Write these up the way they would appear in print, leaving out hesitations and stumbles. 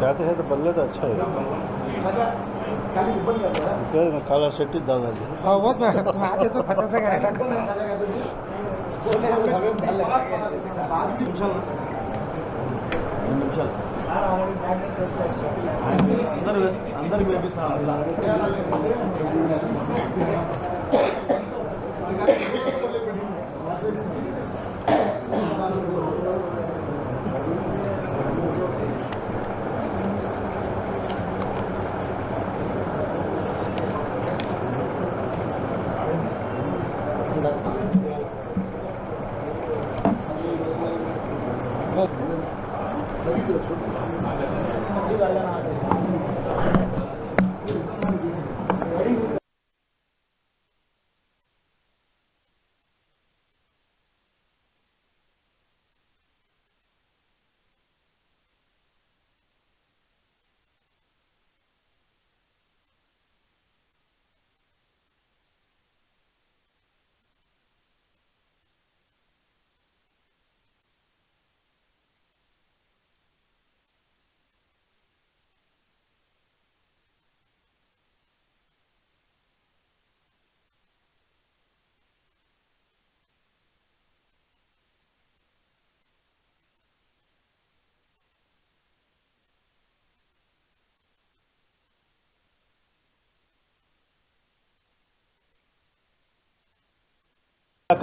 जाते हैं तो बदले तो अच्छा है। इसके बाद मैं काला शर्ट ही डाल दिया। हाँ वो तुम आते तो पता से अंदर में भी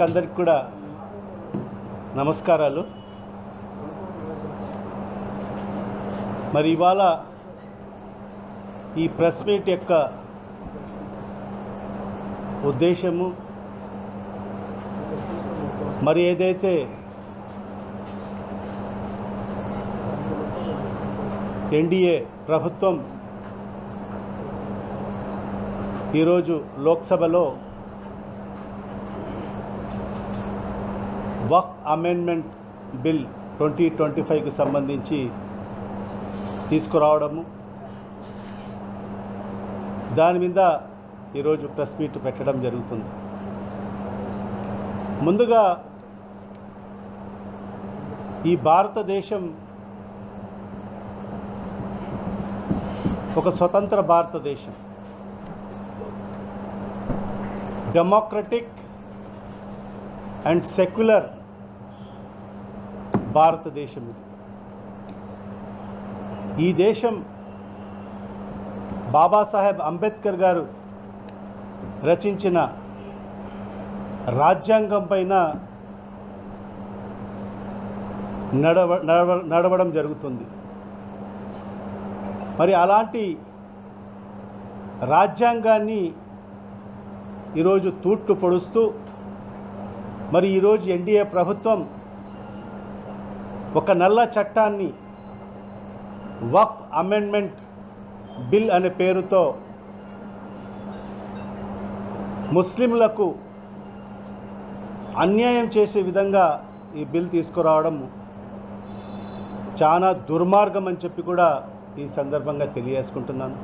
అందరికి కూడా నమస్కారాలు. మరి ఇవాళ ఈ ప్రెస్ మీట్ యొక్క ఉద్దేశము మరి ఏదైతే ఎన్డీఏ ప్రభుత్వం ఈరోజు లోక్సభలో వక్ఫ్ అమెండ్మెంట్ బిల్ 2025కి సంబంధించి తీసుకురావడము, దాని మీద ఈరోజు ప్రెస్ మీట్ పెట్టడం జరుగుతుంది. ముందుగా ఈ భారతదేశం ఒక స్వతంత్ర భారతదేశం, డెమోక్రటిక్ అండ్ సెక్యులర్ భారతదేశం. ఈ దేశం బాబాసాహెబ్ అంబేద్కర్ గారు రచించిన రాజ్యాంగం పైన నడవడం జరుగుతుంది. మరి అలాంటి రాజ్యాంగాన్ని ఈరోజు తూట్లు పొడుస్తూ మరి ఈరోజు ఎన్డీఏ ప్రభుత్వం ఒక నల్ల చట్టాన్ని వక్ఫ్ అమెండ్మెంట్ బిల్ అనే పేరుతో ముస్లింలకు అన్యాయం చేసే విధంగా ఈ బిల్ తీసుకురావడం చాలా దుర్మార్గం అని చెప్పి కూడా ఈ సందర్భంగా తెలియజేసుకుంటున్నాను.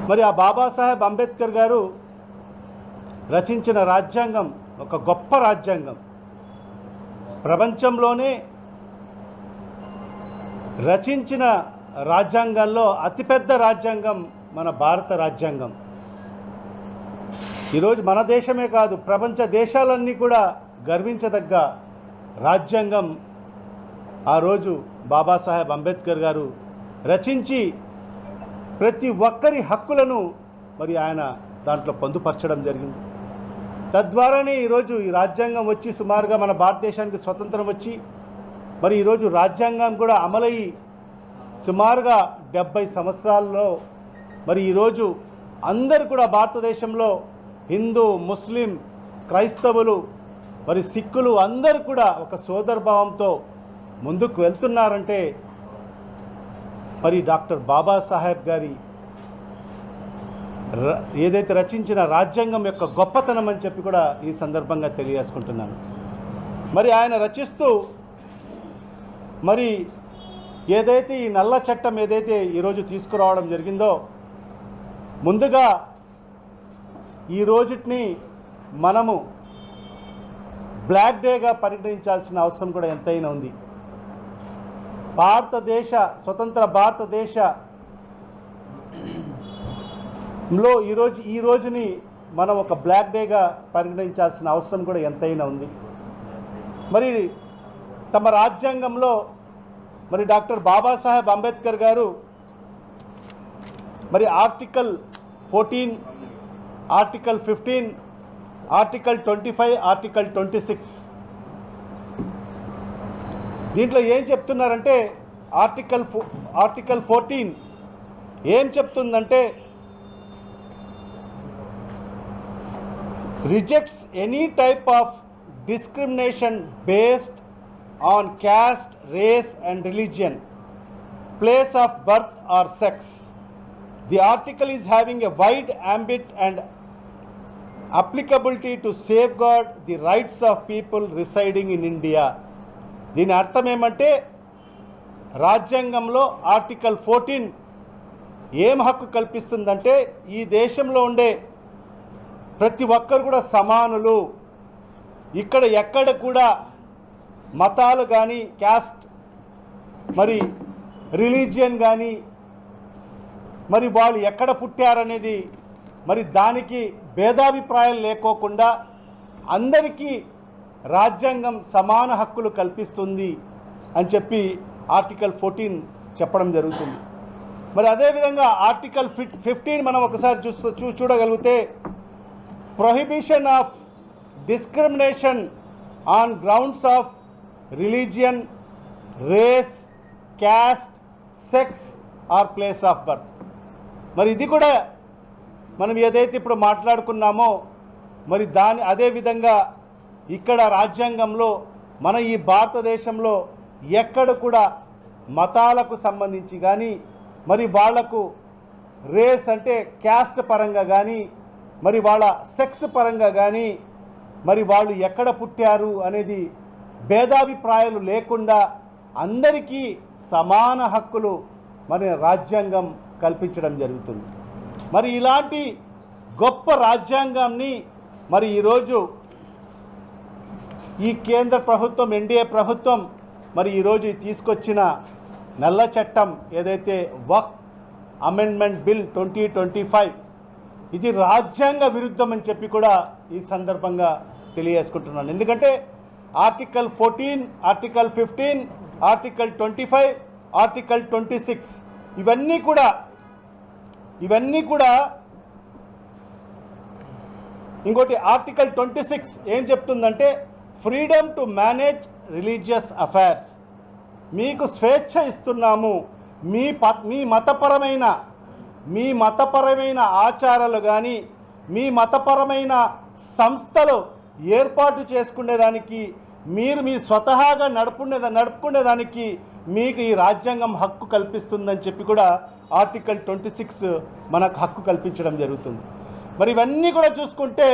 మరి ఆ బాబాసాహెబ్ అంబేద్కర్ గారు రచించిన రాజ్యాంగం ఒక గొప్ప రాజ్యాంగం. ప్రపంచంలోనే రచించిన రాజ్యాంగాల్లో అతిపెద్ద రాజ్యాంగం మన భారత రాజ్యాంగం. ఈరోజు మన దేశమే కాదు, ప్రపంచ దేశాలన్నీ కూడా గర్వించదగ్గ రాజ్యాంగం ఆ రోజు బాబాసాహెబ్ అంబేద్కర్ గారు రచించి ప్రతి ఒక్కరి హక్కులను మరి ఆయన దాంట్లో పొందుపరచడం జరిగింది. తద్వారానే ఈరోజు ఈ రాజ్యాంగం వచ్చి సుమారుగా మన భారతదేశానికి స్వతంత్రం వచ్చి మరి ఈరోజు రాజ్యాంగం కూడా అమలయ్యి సుమారుగా 70 సంవత్సరాల్లో మరి ఈరోజు అందరూ కూడా భారతదేశంలో హిందూ, ముస్లిం, క్రైస్తవులు, మరి సిక్కులు అందరూ కూడా ఒక సోదరభావంతో ముందుకు వెళ్తున్నారంటే మరి డాక్టర్ బాబాసాహెబ్ గారి ఏదైతే రచించిన రాజ్యాంగం యొక్క గొప్పతనం అని చెప్పి కూడా ఈ సందర్భంగా తెలియజేసుకుంటున్నాను. మరి ఆయన రచిస్తూ మరి ఏదైతే ఈ నల్ల చట్టం ఏదైతే ఈరోజు తీసుకురావడం జరిగిందో, ముందుగా ఈ రోజుని మనము బ్లాక్ డేగా పరిగణించాల్సిన అవసరం కూడా ఎంతైనా ఉంది. స్వతంత్ర భారతదేశంలో ఈ రోజుని మనం ఒక బ్లాక్ డేగా పరిగణించాల్సిన అవసరం కూడా ఎంతైనా ఉంది. మరి తమ రాజ్యాంగంలో మరి డాక్టర్ బాబాసాహెబ్ అంబేద్కర్ గారు మరి ఆర్టికల్ 14, ఆర్టికల్ 15, ఆర్టికల్ 25, ఆర్టికల్ 26 దీంట్లో ఏం చెప్తున్నారంటే ఆర్టికల్ 14 ఏం చెప్తుందంటే rejects any type of discrimination based on caste, race and religion, place of birth or sex. The article is having a wide ambit and applicability to safeguard the rights of people residing in India. దీని అర్థం ఏమంటే రాజ్యాంగంలో article 14 ఏం హక్కు కల్పిస్తుందంటే ఈ దేశంలో ఉండే ప్రతి ఒక్కరు కూడా సమానులు. ఇక్కడ ఎక్కడ కూడా మతాలు కానీ క్యాస్ట్ మరి రిలీజియన్ కానీ మరి వాళ్ళు ఎక్కడ పుట్టారనేది మరి దానికి భేదాభిప్రాయాలు లేకోకుండా అందరికీ రాజ్యాంగం సమాన హక్కులు కల్పిస్తుంది అని చెప్పి ఆర్టికల్ 14 చెప్పడం జరుగుతుంది. మరి అదేవిధంగా ఆర్టికల్ 15 మనం ఒకసారి చూడగలిగితే prohibition of discrimination on grounds of religion, race, caste, sex or place of birth. మరి ఇది కూడా మనం ఏదైతే ఇప్పుడు మాట్లాడుకున్నామో మరి అదే విధంగా ఇక్కడ రాజ్యాంగంలో మన ఈ భారతదేశంలో ఎక్కడ కూడా మతాలకు సంబంధించి కానీ మరి వాళ్లకు రేస్ అంటే క్యాస్ట్ పరంగా కానీ మరి వాళ్ళ సెక్స్ పరంగా కానీ మరి వాళ్ళు ఎక్కడ పుట్టారు అనేది భేదాభిప్రాయాలు లేకుండా అందరికీ సమాన హక్కులు మరి రాజ్యాంగం కల్పించడం జరుగుతుంది. మరి ఇలాంటి గొప్ప రాజ్యాంగాన్ని మరి ఈరోజు ఈ కేంద్ర ప్రభుత్వం ఎన్డీఏ ప్రభుత్వం మరి ఈరోజు తీసుకొచ్చిన నల్ల చట్టం ఏదైతే వక్ఫ్ అమెండ్మెంట్ బిల్ 2025 ఇది రాజ్యాంగ విరుద్ధం అని చెప్పి కూడా ఈ సందర్భంగా తెలియజేసుకుంటున్నాను. ఎందుకంటే ఆర్టికల్ 14, ఆర్టికల్ 15, ఆర్టికల్ 25, ఆర్టికల్ 26 ఇవన్నీ కూడా ఇంకోటి ఆర్టికల్ 26 ఏం చెప్తుందంటే freedom to manage religious affairs. మీకు స్వేచ్ఛ ఇస్తున్నాము, మీ మతపరమైన ఆచారాలు కానీ మీ మతపరమైన సంస్థలు ఏర్పాటు చేసుకునేదానికి మీ స్వతహాగా నడుపుకునేదానికి మీకు ఈ రాజ్యాంగం హక్కు కల్పిస్తుందని చెప్పి కూడా ఆర్టికల్ 26 మనకు హక్కు కల్పించడం జరుగుతుంది. మరి ఇవన్నీ కూడా చూసుకుంటే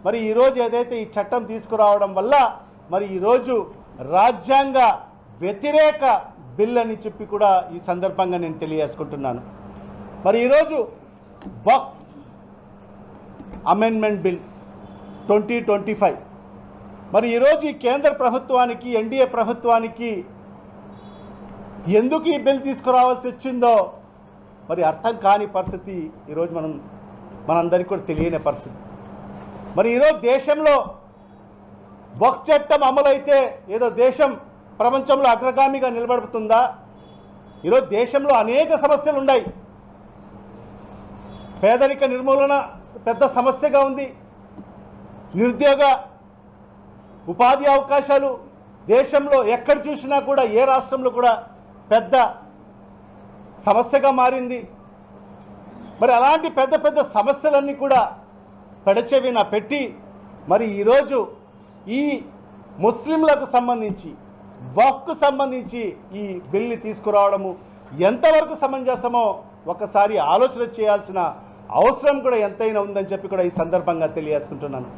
మరి ఈరోజు ఏదైతే ఈ చట్టం తీసుకురావడం వల్ల మరి ఈరోజు రాజ్యాంగ వ్యతిరేక బిల్ అని చెప్పి కూడా ఈ సందర్భంగా నేను తెలియజేసుకుంటున్నాను. మరి ఈరోజు వక్ఫ్ అమెండ్మెంట్ బిల్ 2025 మరి ఈరోజు ఈ కేంద్ర ప్రభుత్వానికి ఎన్డీఏ ప్రభుత్వానికి ఎందుకు ఈ బిల్ తీసుకురావాల్సి వచ్చిందో మరి అర్థం కాని పరిస్థితి ఈరోజు మనందరికీ కూడా తెలియని పరిస్థితి. మరి ఈరోజు దేశంలో వక్ఫ్ చట్టం అమలైతే ఏదో దేశం ప్రపంచంలో అగ్రగామిగా నిలబడుతుందా? ఈరోజు దేశంలో అనేక సమస్యలు ఉన్నాయి. పేదరిక నిర్మూలన పెద్ద సమస్యగా ఉంది. నిరుద్యోగ ఉపాధి అవకాశాలు దేశంలో ఎక్కడ చూసినా కూడా ఏ రాష్ట్రంలో కూడా పెద్ద సమస్యగా మారింది. మరి అలాంటి పెద్ద పెద్ద సమస్యలన్నీ కూడా పెడచెవిన పెట్టి మరి ఈరోజు ఈ ముస్లింలకు సంబంధించి వక్ఫ్కు సంబంధించి ఈ బిల్ని తీసుకురావడము ఎంతవరకు సమంజసమో ఒకసారి ఆలోచన చేయాల్సిన అవసరం కూడా ఎంతైనా ఉందని చెప్పి కూడా ఈ సందర్భంగా తెలియజేసుకుంటున్నాను.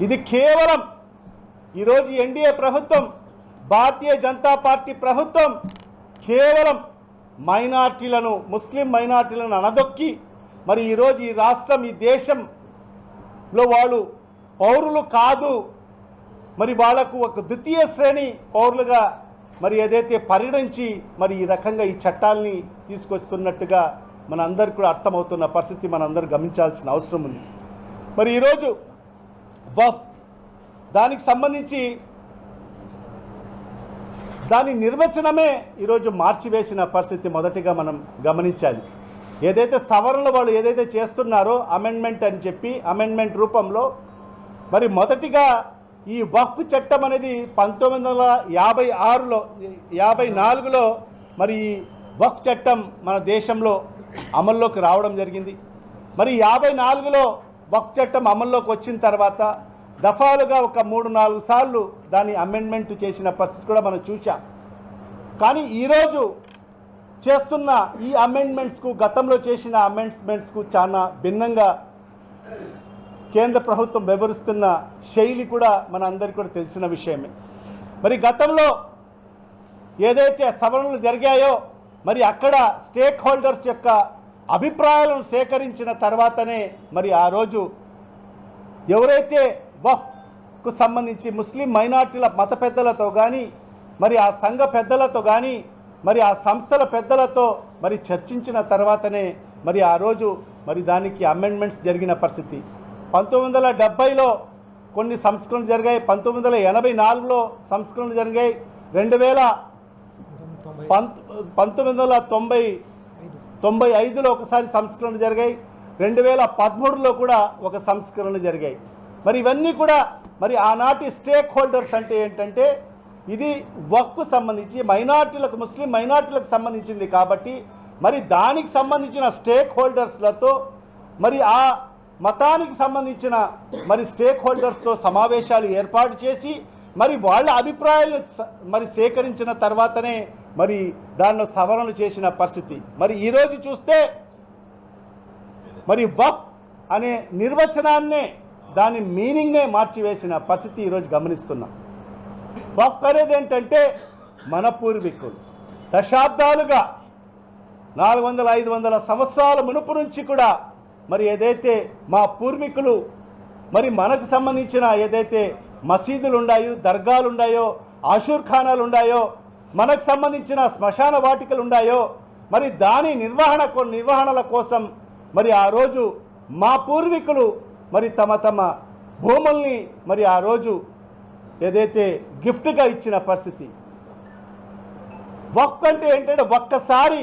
ఇది కేవలం ఈరోజు ఎన్డీఏ ప్రభుత్వం, భారతీయ జనతా పార్టీ ప్రభుత్వం కేవలం మైనార్టీలను, ముస్లిం మైనార్టీలను అనదొక్కి మరి ఈరోజు ఈ రాష్ట్రం, ఈ దేశంలో వాళ్ళు పౌరులు కాదు, మరి వాళ్లకు ఒక ద్వితీయ శ్రేణి పౌరులుగా మరి ఏదైతే పరిగణించి మరి ఈ రకంగా ఈ చట్టాలని తీసుకొస్తున్నట్టుగా మన అందరికి కూడా అర్థమవుతున్న పరిస్థితి మనందరూ గమనించాల్సిన అవసరం ఉంది. మరి ఈరోజు వఫ్ దానికి సంబంధించి దాని నిర్వచనమే ఈరోజు మార్చివేసిన పరిస్థితి మొదటిగా మనం గమనించాలి. ఏదైతే సవరణలు వాళ్ళు ఏదైతే చేస్తున్నారో అమెండ్మెంట్ అని చెప్పి అమెండ్మెంట్ రూపంలో మరి మొదటిగా ఈ వక్ఫ్ చట్టం అనేది 1954లో మరి ఈ వక్ఫ్ చట్టం మన దేశంలో అమల్లోకి రావడం జరిగింది. మరి 54లో వక్ఫ్ చట్టం అమల్లోకి వచ్చిన తర్వాత దఫాలుగా ఒక 3-4 సార్లు దాన్ని అమెండ్మెంట్ చేసిన పరిస్థితి కూడా మనం చూసాం. కానీ ఈరోజు చేస్తున్న ఈ అమెండ్మెంట్స్కు గతంలో చేసిన అమెండ్మెంట్స్కు చాలా భిన్నంగా కేంద్ర ప్రభుత్వం వివరిస్తున్న శైలి కూడా మన అందరికీ కూడా తెలిసిన విషయమే. మరి గతంలో ఏదైతే సవరణలు జరిగాయో మరి అక్కడ స్టేక్ హోల్డర్స్ యొక్క అభిప్రాయాలను సేకరించిన తర్వాతనే మరి ఆ రోజు ఎవరైతే వక్ఫ్కు సంబంధించి ముస్లిం మైనార్టీల మత పెద్దలతో కానీ మరి ఆ సంఘ పెద్దలతో కానీ మరి ఆ సంస్థల పెద్దలతో మరి చర్చించిన తర్వాతనే మరి ఆ రోజు మరి దానికి అమెండ్మెంట్స్ జరిగిన పరిస్థితి. 1970లో కొన్ని సంస్కరణలు జరిగాయి, 1984లో సంస్కరణలు జరిగాయి, 1995లో ఒకసారి సంస్కరణలు జరిగాయి, 2013లో కూడా ఒక సంస్కరణలు జరిగాయి. మరి ఇవన్నీ కూడా మరి ఆనాటి స్టేక్ హోల్డర్స్ అంటే ఏంటంటే ఇది వక్ఫ్కు సంబంధించి మైనార్టీలకు ముస్లిం మైనార్టీలకు సంబంధించింది కాబట్టి మరి దానికి సంబంధించిన స్టేక్ హోల్డర్స్లతో మరి ఆ మతానికి సంబంధించిన మరి స్టేక్ హోల్డర్స్తో సమావేశాలు ఏర్పాటు చేసి మరి వాళ్ళ అభిప్రాయాలు మరి సేకరించిన తర్వాతనే మరి దానిలో సవరణలు చేసిన పరిస్థితి. మరి ఈరోజు చూస్తే మరి వక్ఫ్ అనే నిర్వచనాన్నే దాని మీనింగ్నే మార్చివేసిన పరిస్థితి ఈరోజు గమనిస్తున్నాం. వక్ఫ్ అనేది ఏంటంటే మన పూర్వీకులు దశాబ్దాలుగా 400-500 సంవత్సరాల మునుపు నుంచి కూడా మరి ఏదైతే మా పూర్వీకులు మరి మనకు సంబంధించిన ఏదైతే మసీదులు ఉన్నాయో, దర్గాలు ఉన్నాయో, ఆషూర్ ఖానాలు ఉన్నాయో, మనకు సంబంధించిన శ్మశాన వాటికలు ఉన్నాయో మరి దాని నిర్వహణల కోసం మరి ఆ రోజు మా పూర్వీకులు మరి తమ భూముల్ని మరి ఆ రోజు ఏదైతే గిఫ్ట్గా ఇచ్చిన పరిస్థితి. వక్ఫ్ అంటే ఏంటంటే ఒక్కసారి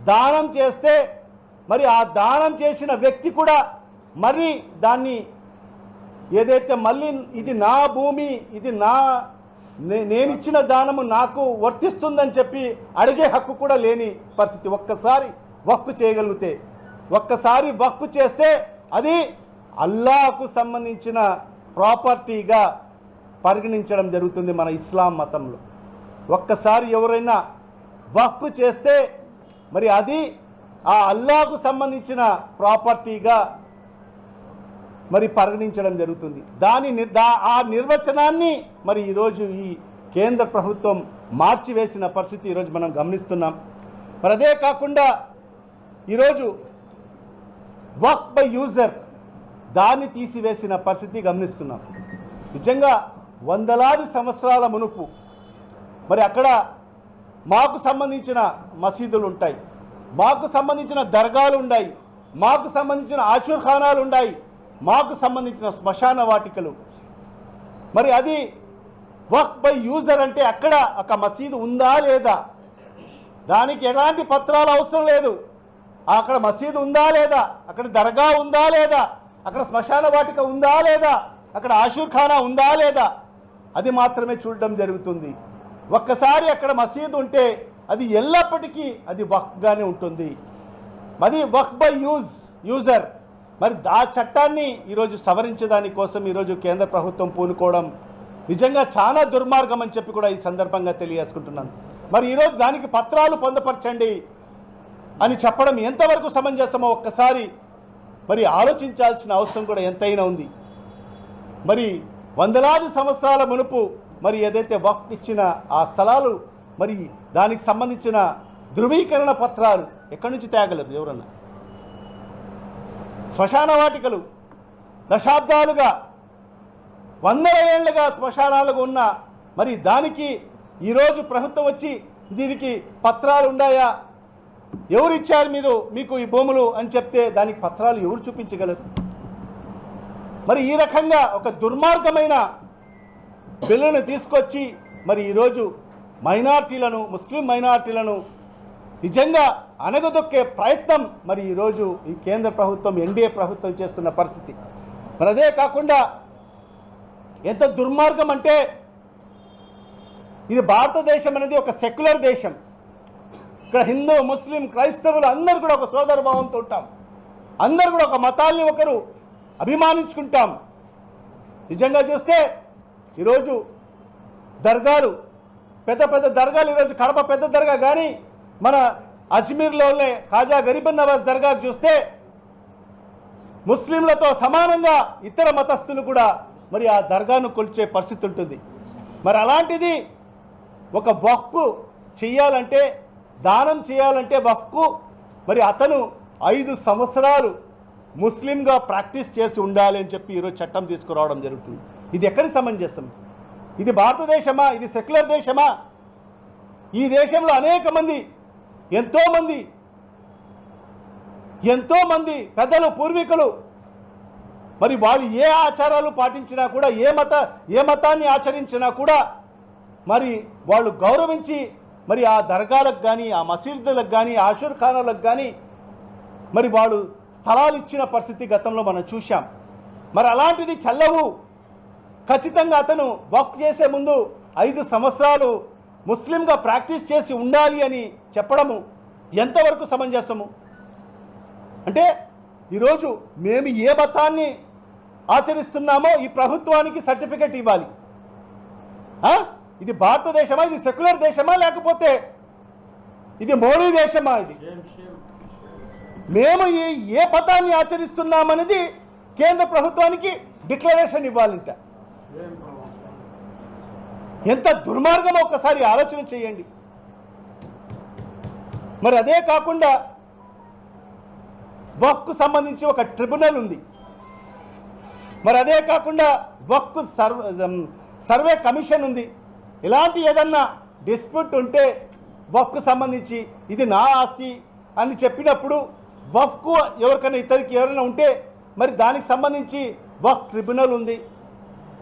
దానం చేస్తే మరి ఆ దానం చేసిన వ్యక్తి కూడా మరి దాన్ని ఏదైతే మళ్ళీ ఇది నా భూమి, ఇది నేనిచ్చిన దానము నాకు వర్తిస్తుందని చెప్పి అడిగే హక్కు కూడా లేని పరిస్థితి. ఒక్కసారి వక్ఫ్ చేయగలిగితే, ఒక్కసారి వక్ఫ్ చేస్తే అది అల్లాహకు సంబంధించిన ప్రాపర్టీగా పరిగణించడం జరుగుతుంది మన ఇస్లాం మతంలో. ఒక్కసారి ఎవరైనా వక్ఫ్ చేస్తే మరి అది ఆ అల్లాహకు సంబంధించిన ప్రాపర్టీగా మరి పరిగణించడం జరుగుతుంది. ఆ నిర్వచనాన్ని మరి ఈరోజు ఈ కేంద్ర ప్రభుత్వం మార్చివేసిన పరిస్థితి ఈరోజు మనం గమనిస్తున్నాం. మరి అదే కాకుండా ఈరోజు వక్ఫ్ బై యూజర్ దాన్ని తీసివేసిన పరిస్థితి గమనిస్తున్నాం. నిజంగా వందలాది సంవత్సరాల మునుపు మరి అక్కడ మాకు సంబంధించిన మసీదులు ఉంటాయి, మాకు సంబంధించిన దర్గాలు ఉన్నాయి, మాకు సంబంధించిన ఆషూర్ ఖానాలు ఉన్నాయి, మాకు సంబంధించిన శ్మశాన వాటికలు. మరి అది వక్ఫ్ బై యూజర్ అంటే అక్కడ ఒక మసీదు ఉందా లేదా, దానికి ఎలాంటి పత్రాలు అవసరం లేదు. అక్కడ మసీదు ఉందా లేదా, అక్కడ దర్గా ఉందా లేదా, అక్కడ శ్మశాన వాటిక ఉందా లేదా, అక్కడ ఆషూర్ ఖానా ఉందా లేదా, అది మాత్రమే చూడడం జరుగుతుంది. ఒక్కసారి అక్కడ మసీదు ఉంటే అది ఎల్లప్పటికీ అది వక్ఫ్గానే ఉంటుంది. అది వక్ఫ్ బై యూజర్. మరి ఆ చట్టాన్ని ఈరోజు సవరించడాని కోసం ఈరోజు కేంద్ర ప్రభుత్వం పూనుకోవడం నిజంగా చాలా దుర్మార్గం అని చెప్పి కూడా ఈ సందర్భంగా తెలియజేసుకుంటున్నాను. మరి ఈరోజు దానికి పత్రాలు పొందపరచండి అని చెప్పడం ఎంతవరకు సమంజసమో ఒక్కసారి మరి ఆలోచించాల్సిన అవసరం కూడా ఎంతైనా ఉంది. మరి వందలాది సంవత్సరాల మునుపు మరి ఏదైతే వక్ఫ్ ఇచ్చిన ఆ స్థలాలు మరి దానికి సంబంధించిన ధృవీకరణ పత్రాలు ఎక్కడి నుంచి తేగలరు ఎవరన్నా? శ్మశాన వాటికలు దశాబ్దాలుగా 100 ఏళ్లుగా శ్మశానాలుగా ఉన్న మరి దానికి ఈరోజు ప్రభుత్వం వచ్చి దీనికి పత్రాలు ఉన్నాయా, ఎవరు ఇచ్చారు మీకు ఈ భూములు అని చెప్తే దానికి పత్రాలు ఎవరు చూపించగలరు? మరి ఈ రకంగా ఒక దుర్మార్గమైన బిల్లును తీసుకొచ్చి మరి ఈరోజు మైనార్టీలను, ముస్లిం మైనార్టీలను నిజంగా అణగదొక్కే ప్రయత్నం మరి ఈరోజు ఈ కేంద్ర ప్రభుత్వం, ఎన్డీఏ ప్రభుత్వం చేస్తున్న పరిస్థితి. మరి అదే కాకుండా ఎంత దుర్మార్గం అంటే, ఇది భారతదేశం అనేది ఒక సెక్యులర్ దేశం. ఇక్కడ హిందూ, ముస్లిం, క్రైస్తవులు అందరూ కూడా ఒక సోదర భావంతో ఉంటాం. అందరూ కూడా ఒక మతాల్ని ఒకరు అభిమానించుకుంటాం. నిజంగా చూస్తే ఈరోజు దర్గాలు, పెద్ద పెద్ద దర్గాలు, ఈరోజు కడప పెద్ద దర్గా కానీ మన అజ్మీర్లోనే ఖాజా గరీబ్ నవాజ్ దర్గాకు చూస్తే ముస్లింలతో సమానంగా ఇతర మతస్థులు కూడా మరి ఆ దర్గాను కొలిచే పరిస్థితి ఉంటుంది. మరి అలాంటిది ఒక వక్ఫ్ చేయాలంటే, దానం చేయాలంటే వక్ఫ్ మరి అతను 5 సంవత్సరాలు ముస్లింగా ప్రాక్టీస్ చేసి ఉండాలి అని చెప్పి ఈరోజు చట్టం తీసుకురావడం జరుగుతుంది. ఇది ఎక్కడి సమంజసం? ఇది భారతదేశమా? ఇది సెక్యులర్ దేశమా? ఈ దేశంలో అనేక మంది, ఎంతోమంది పెద్దలు, పూర్వీకులు మరి వాళ్ళు ఏ ఆచారాలు పాటించినా కూడా, ఏ మతాన్ని ఆచరించినా కూడా మరి వాళ్ళు గౌరవించి మరి ఆ దర్గాలకు కానీ, ఆ మసీదులకు కానీ, ఆషూర్ ఖానాలకు కానీ మరి వాళ్ళు స్థలాలు ఇచ్చిన పరిస్థితి గతంలో మనం చూశాం. మరి అలాంటిది చల్లవు. ఖచ్చితంగా అతను వక్ఫ్ చేసే ముందు 5 సంవత్సరాలు ముస్లింగా ప్రాక్టీస్ చేసి ఉండాలి అని చెప్పడము ఎంతవరకు సమంజసము? అంటే ఈరోజు మేము ఏ మతాన్ని ఆచరిస్తున్నామో ఈ ప్రభుత్వానికి సర్టిఫికెట్ ఇవ్వాలి. ఇది భారతదేశమా? ఇది సెక్యులర్ దేశమా? లేకపోతే ఇది మోడీ దేశమా? ఇది మేము ఏ మతాన్ని ఆచరిస్తున్నామనేది కేంద్ర ప్రభుత్వానికి డిక్లరేషన్ ఇవ్వాలంట. ఎంత దుర్మార్గమో ఒకసారి ఆలోచన చేయండి. మరి అదే కాకుండా వక్ఫ్కు సంబంధించి ఒక ట్రిబ్యునల్ ఉంది. మరి అదే కాకుండా వక్ఫ్ సర్వే కమిషన్ ఉంది. ఇలాంటి ఏదన్నా డిస్ప్యూట్ ఉంటే వక్ఫ్కు సంబంధించి ఇది నా ఆస్తి అని చెప్పినప్పుడు వక్ఫ్కు ఎవరికైనా ఎవరైనా ఉంటే మరి దానికి సంబంధించి వక్ఫ్ ట్రిబ్యునల్ ఉంది.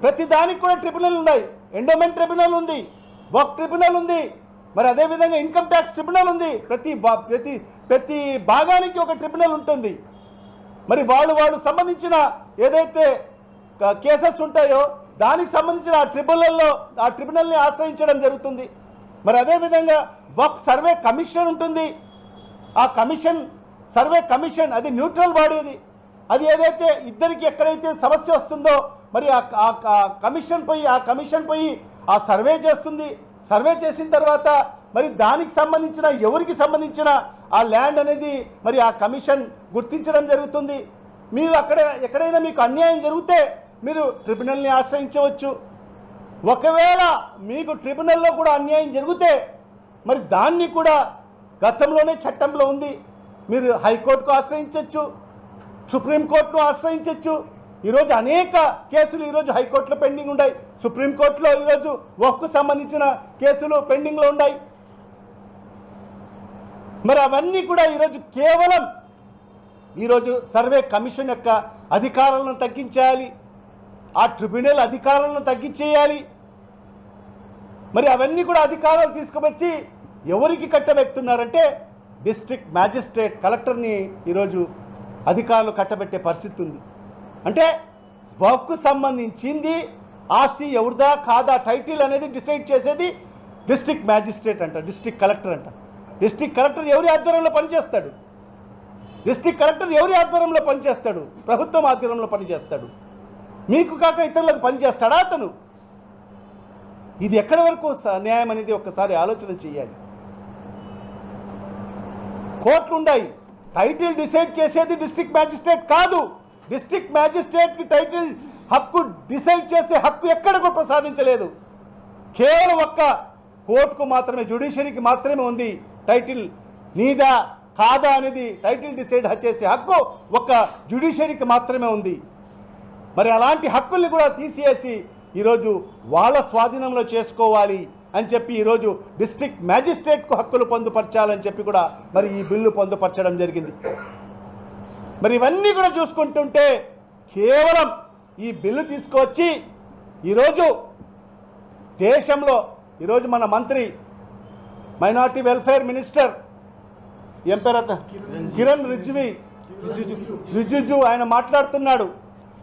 ప్రతి దానికి కూడా ట్రిబ్యునల్ ఉన్నాయి. ఎండోమెంట్ ట్రిబ్యునల్ ఉంది, వక్ఫ్ ట్రిబ్యునల్ ఉంది, మరి అదేవిధంగా ఇన్కమ్ ట్యాక్స్ ట్రిబ్యునల్ ఉంది. ప్రతి భాగానికి ఒక ట్రిబ్యునల్ ఉంటుంది. మరి వాళ్ళు సంబంధించిన ఏదైతే కేసెస్ ఉంటాయో దానికి సంబంధించిన ఆ ట్రిబ్యునల్ని ఆశ్రయించడం జరుగుతుంది. మరి అదేవిధంగా వక్ఫ్ సర్వే కమిషన్ ఉంటుంది. ఆ సర్వే కమిషన్ అది న్యూట్రల్ బాడీ. అది ఏదైతే ఇద్దరికి ఎక్కడైతే సమస్య వస్తుందో మరి ఆ కమిషన్ పోయి ఆ సర్వే చేస్తుంది. సర్వే చేసిన తర్వాత మరి దానికి సంబంధించిన ఎవరికి సంబంధించిన ఆ ల్యాండ్ అనేది మరి ఆ కమిషన్ గుర్తించడం జరుగుతుంది. మీరు ఎక్కడైనా మీకు అన్యాయం జరిగితే మీరు ట్రిబ్యునల్ని ఆశ్రయించవచ్చు. ఒకవేళ మీకు ట్రిబ్యునల్లో కూడా అన్యాయం జరిగితే మరి దాన్ని కూడా గతంలోనే చట్టంలో ఉంది. మీరు హైకోర్టుకు ఆశ్రయించవచ్చు, సుప్రీంకోర్టును ఆశ్రయించవచ్చు. ఈరోజు అనేక కేసులు ఈరోజు హైకోర్టులో పెండింగ్ ఉన్నాయి. సుప్రీంకోర్టులో ఈరోజు వక్ఫ్కు సంబంధించిన కేసులు పెండింగ్లో ఉన్నాయి. మరి అవన్నీ కూడా ఈరోజు కేవలం సర్వే కమిషన్ యొక్క అధికారాలను తగ్గించేయాలి, ఆ ట్రిబ్యునల్ అధికారాలను తగ్గించేయాలి. మరి అవన్నీ కూడా అధికారాలు తీసుకువచ్చి ఎవరికి కట్టబెడుతున్నారంటే డిస్ట్రిక్ట్ మ్యాజిస్ట్రేట్, కలెక్టర్ని ఈరోజు అధికారులు కట్టబెట్టే పరిస్థితి ఉంది. అంటే వక్ఫ్కు సంబంధించింది ఆస్తి ఎవరిదా కాదా టైటిల్ అనేది డిసైడ్ చేసేది డిస్ట్రిక్ట్ మ్యాజిస్ట్రేట్ అంట, డిస్ట్రిక్ట్ కలెక్టర్ అంట. డిస్ట్రిక్ట్ కలెక్టర్ ఎవరి ఆధ్వర్యంలో పనిచేస్తాడు? ప్రభుత్వం ఆధ్వర్యంలో పనిచేస్తాడు. మీకు కాక ఇతరులకు పనిచేస్తాడా అతను? ఇది ఎక్కడి వరకు న్యాయం అనేది ఒక్కసారి ఆలోచన చేయాలి. కోర్టులు ఉన్నాయి, టైటిల్ డిసైడ్ చేసేది డిస్ట్రిక్ట్ మ్యాజిస్ట్రేట్ కాదు. డిస్ట్రిక్ట్ మ్యాజిస్ట్రేట్కి టైటిల్ హక్కు డిసైడ్ చేసే హక్కు ఎక్కడ కూడా ప్రసాదించలేదు. కేవలం ఒక్క కోర్టుకు మాత్రమే, జ్యుడిషియరీకి మాత్రమే ఉంది టైటిల్ నీదా కాదా అనేది టైటిల్ డిసైడ్ చేసే హక్కు ఒక్క జ్యుడిషియరీకి మాత్రమే ఉంది. మరి అలాంటి హక్కుల్ని కూడా తీసేసి ఈరోజు వాళ్ళ స్వాధీనంలో చేసుకోవాలి అని చెప్పి ఈరోజు డిస్ట్రిక్ట్ మ్యాజిస్ట్రేట్కు హక్కులు పొందుపరచాలని చెప్పి కూడా మరి ఈ బిల్లు పొందుపరచడం జరిగింది. మరి ఇవన్నీ కూడా చూసుకుంటుంటే కేవలం ఈ బిల్లు తీసుకువచ్చి ఈరోజు దేశంలో ఈరోజు మన మంత్రి మైనార్టీ వెల్ఫేర్ మినిస్టర్ ఏం పేరు కిరణ్ రిజిజు ఆయన మాట్లాడుతున్నాడు.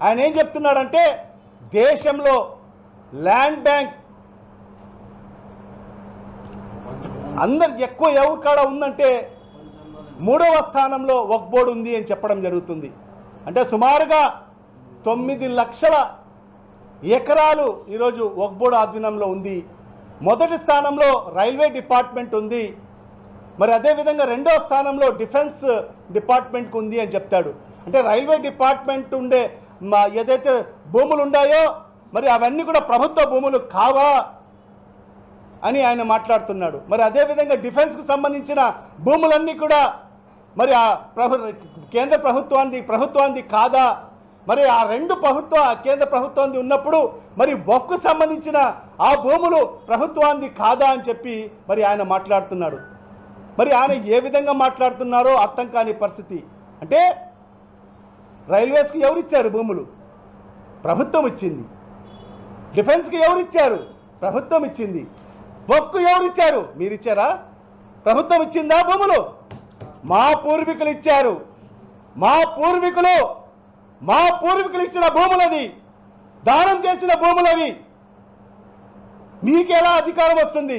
ఆయన ఏం చెప్తున్నాడంటే దేశంలో ల్యాండ్ బ్యాంక్ అందరికి ఎక్కువ ఎవరి కాడ ఉందంటే 3వ స్థానంలో వక్ఫ్ బోర్డు ఉంది అని చెప్పడం జరుగుతుంది. అంటే సుమారుగా 9 లక్షల ఎకరాలు ఈరోజు వక్ఫ్ బోర్డు ఆధీనంలో ఉంది. మొదటి స్థానంలో రైల్వే డిపార్ట్మెంట్ ఉంది. మరి అదేవిధంగా 2వ స్థానంలో డిఫెన్స్ డిపార్ట్మెంట్కి ఉంది అని చెప్తాడు. అంటే రైల్వే డిపార్ట్మెంట్ ఉండే ఏదైతే భూములు ఉన్నాయో మరి అవన్నీ కూడా ప్రభుత్వ భూములు కావా అని ఆయన మాట్లాడుతున్నాడు. మరి అదేవిధంగా డిఫెన్స్కి సంబంధించిన భూములన్నీ కూడా మరి ఆ కేంద్ర ప్రభుత్వానికి కాదా, మరి ఆ 2 కేంద్ర ప్రభుత్వానికి ఉన్నప్పుడు మరి వక్ఫ్కు సంబంధించిన ఆ భూములు ప్రభుత్వానికి కాదా అని చెప్పి మరి ఆయన మాట్లాడుతున్నాడు. మరి ఆయన ఏ విధంగా మాట్లాడుతున్నారో అర్థం కాని పరిస్థితి. అంటే రైల్వేస్కి ఎవరిచ్చారు భూములు? ప్రభుత్వం ఇచ్చింది. డిఫెన్స్కి ఎవరిచ్చారు? ప్రభుత్వం ఇచ్చింది. వక్ఫ్కు ఎవరిచ్చారు? మీరిచ్చారా? ప్రభుత్వం ఇచ్చిందా భూములు? మా పూర్వీకులు ఇచ్చారు. మా పూర్వీకులు ఇచ్చిన భూములది, దానం చేసిన భూములవి. మీకు ఎలా అధికారం వస్తుంది?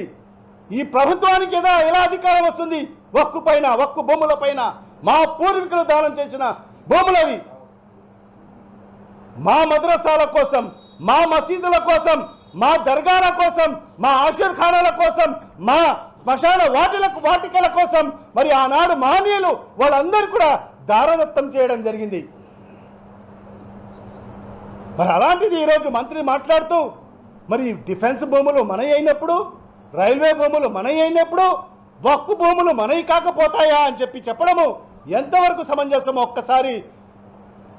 ఈ ప్రభుత్వానికి ఎలా అధికారం వస్తుంది? వక్ఫ్ పైన, వక్ఫ్ భూముల పైన మా పూర్వీకులు దానం చేసిన భూములవి. మా మద్రసాల కోసం, మా మసీదుల కోసం, మా దర్గాల కోసం, మా ఆషర్ ఖానాల కోసం, మా శ్మశాన వాటికల కోసం మరి ఆనాడు మహనీయులు వాళ్ళందరూ కూడా దారదత్తం చేయడం జరిగింది. మరి అలాంటిది ఈరోజు మంత్రి మాట్లాడుతూ మరి డిఫెన్స్ భూములు మనవి అయినప్పుడు, రైల్వే భూములు మనవి అయినప్పుడు వక్ఫ్ భూములు మనవి కాకపోతాయా అని చెప్పి చెప్పడము ఎంతవరకు సమంజసమో ఒక్కసారి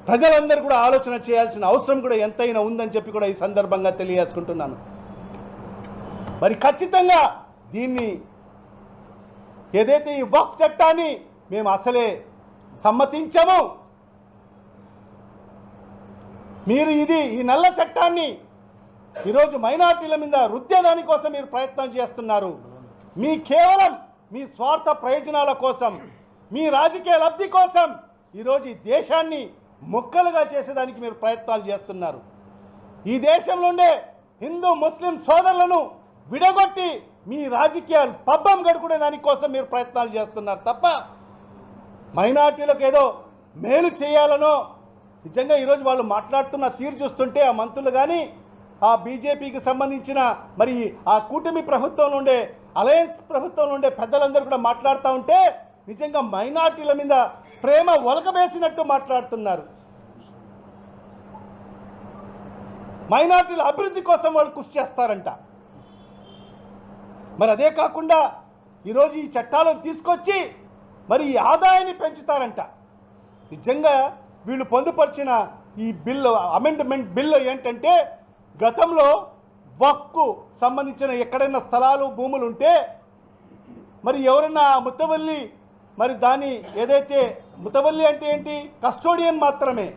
ప్రజలందరూ కూడా ఆలోచన చేయాల్సిన అవసరం కూడా ఎంతైనా ఉందని చెప్పి కూడా ఈ సందర్భంగా తెలియజేసుకుంటున్నాను. మరి ఖచ్చితంగా దీన్ని ఏదైతే ఈ వక్ఫ్ చట్టాన్ని మేము అసలే సమ్మతించము, మీరు ఈ నల్ల చట్టాన్ని ఈరోజు మైనార్టీల మీద రుద్దేదాని కోసం మీరు ప్రయత్నం చేస్తున్నారు. కేవలం మీ స్వార్థ ప్రయోజనాల కోసం, మీ రాజకీయ లబ్ధి కోసం ఈరోజు ఈ దేశాన్ని ముక్కలుగా చేసేదానికి మీరు ప్రయత్నాలు చేస్తున్నారు. ఈ దేశంలో ఉండే హిందూ ముస్లిం సోదరులను విడగొట్టి మీ రాజకీయాలు పబ్బం గడుకునే దానికోసం మీరు ప్రయత్నాలు చేస్తున్నారు తప్ప మైనార్టీలకు ఏదో మేలు చేయాలనో, నిజంగా ఈరోజు వాళ్ళు మాట్లాడుతున్న తీరు చూస్తుంటే ఆ మంత్రులు కానీ ఆ బీజేపీకి సంబంధించిన మరి ఆ కూటమి ప్రభుత్వంలో ఉండే అలయన్స్ ప్రభుత్వంలో ఉండే పెద్దలందరూ కూడా మాట్లాడుతూ ఉంటే నిజంగా మైనార్టీల మీద ప్రేమ ఒలకబేసినట్టు మాట్లాడుతున్నారు. మైనార్టీల అభివృద్ధి కోసం వాళ్ళు కృషి చేస్తారంట. మరి అదే కాకుండా ఈరోజు ఈ చట్టాలను తీసుకొచ్చి మరి ఈ ఆదాయాన్ని పెంచుతారంట. నిజంగా వీళ్ళు పొందుపరిచిన ఈ బిల్లు, అమెండ్మెంట్ బిల్లు ఏంటంటే గతంలో వక్ఫ్కు సంబంధించిన ఎక్కడైనా స్థలాలు భూములు ఉంటే మరి ఎవరైనా ముతవల్లి మరి దాన్ని ఏదైతే ముతవల్లి అంటే ఏంటి, కస్టోడియన్ మాత్రమే,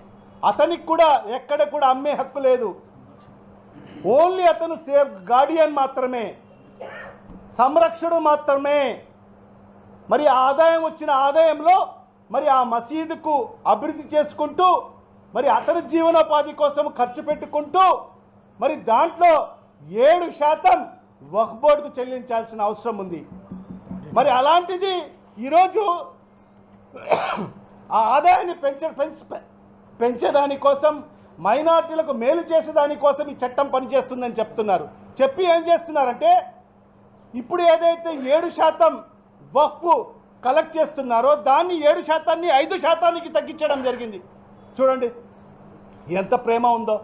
అతనికి కూడా ఎక్కడ కూడా అమ్మే హక్కు లేదు. ఓన్లీ అతను సేఫ్ గార్డియన్ మాత్రమే, సంరక్షకుడు మాత్రమే. మరి ఆదాయం వచ్చిన ఆదాయంలో మరి ఆ మసీదుకు అభివృద్ధి చేసుకుంటూ మరి అతని జీవనోపాధి కోసం ఖర్చు పెట్టుకుంటూ మరి దాంట్లో 7% వక్ఫ్ బోర్డుకు చెల్లించాల్సిన అవసరం ఉంది. మరి అలాంటిది ఈరోజు ఆ ఆదాయాన్ని పెంచేదానికోసం, మైనార్టీలకు మేలు చేసేదానికోసం ఈ చట్టం పనిచేస్తుందని చెప్తున్నారు. చెప్పి ఏం చేస్తున్నారంటే ఇప్పుడు ఏదైతే 7% వక్ఫ్ కలెక్ట్ చేస్తున్నారో దాన్ని 7%ని 5%కి తగ్గించడం జరిగింది. చూడండి ఎంత ప్రేమ ఉందో.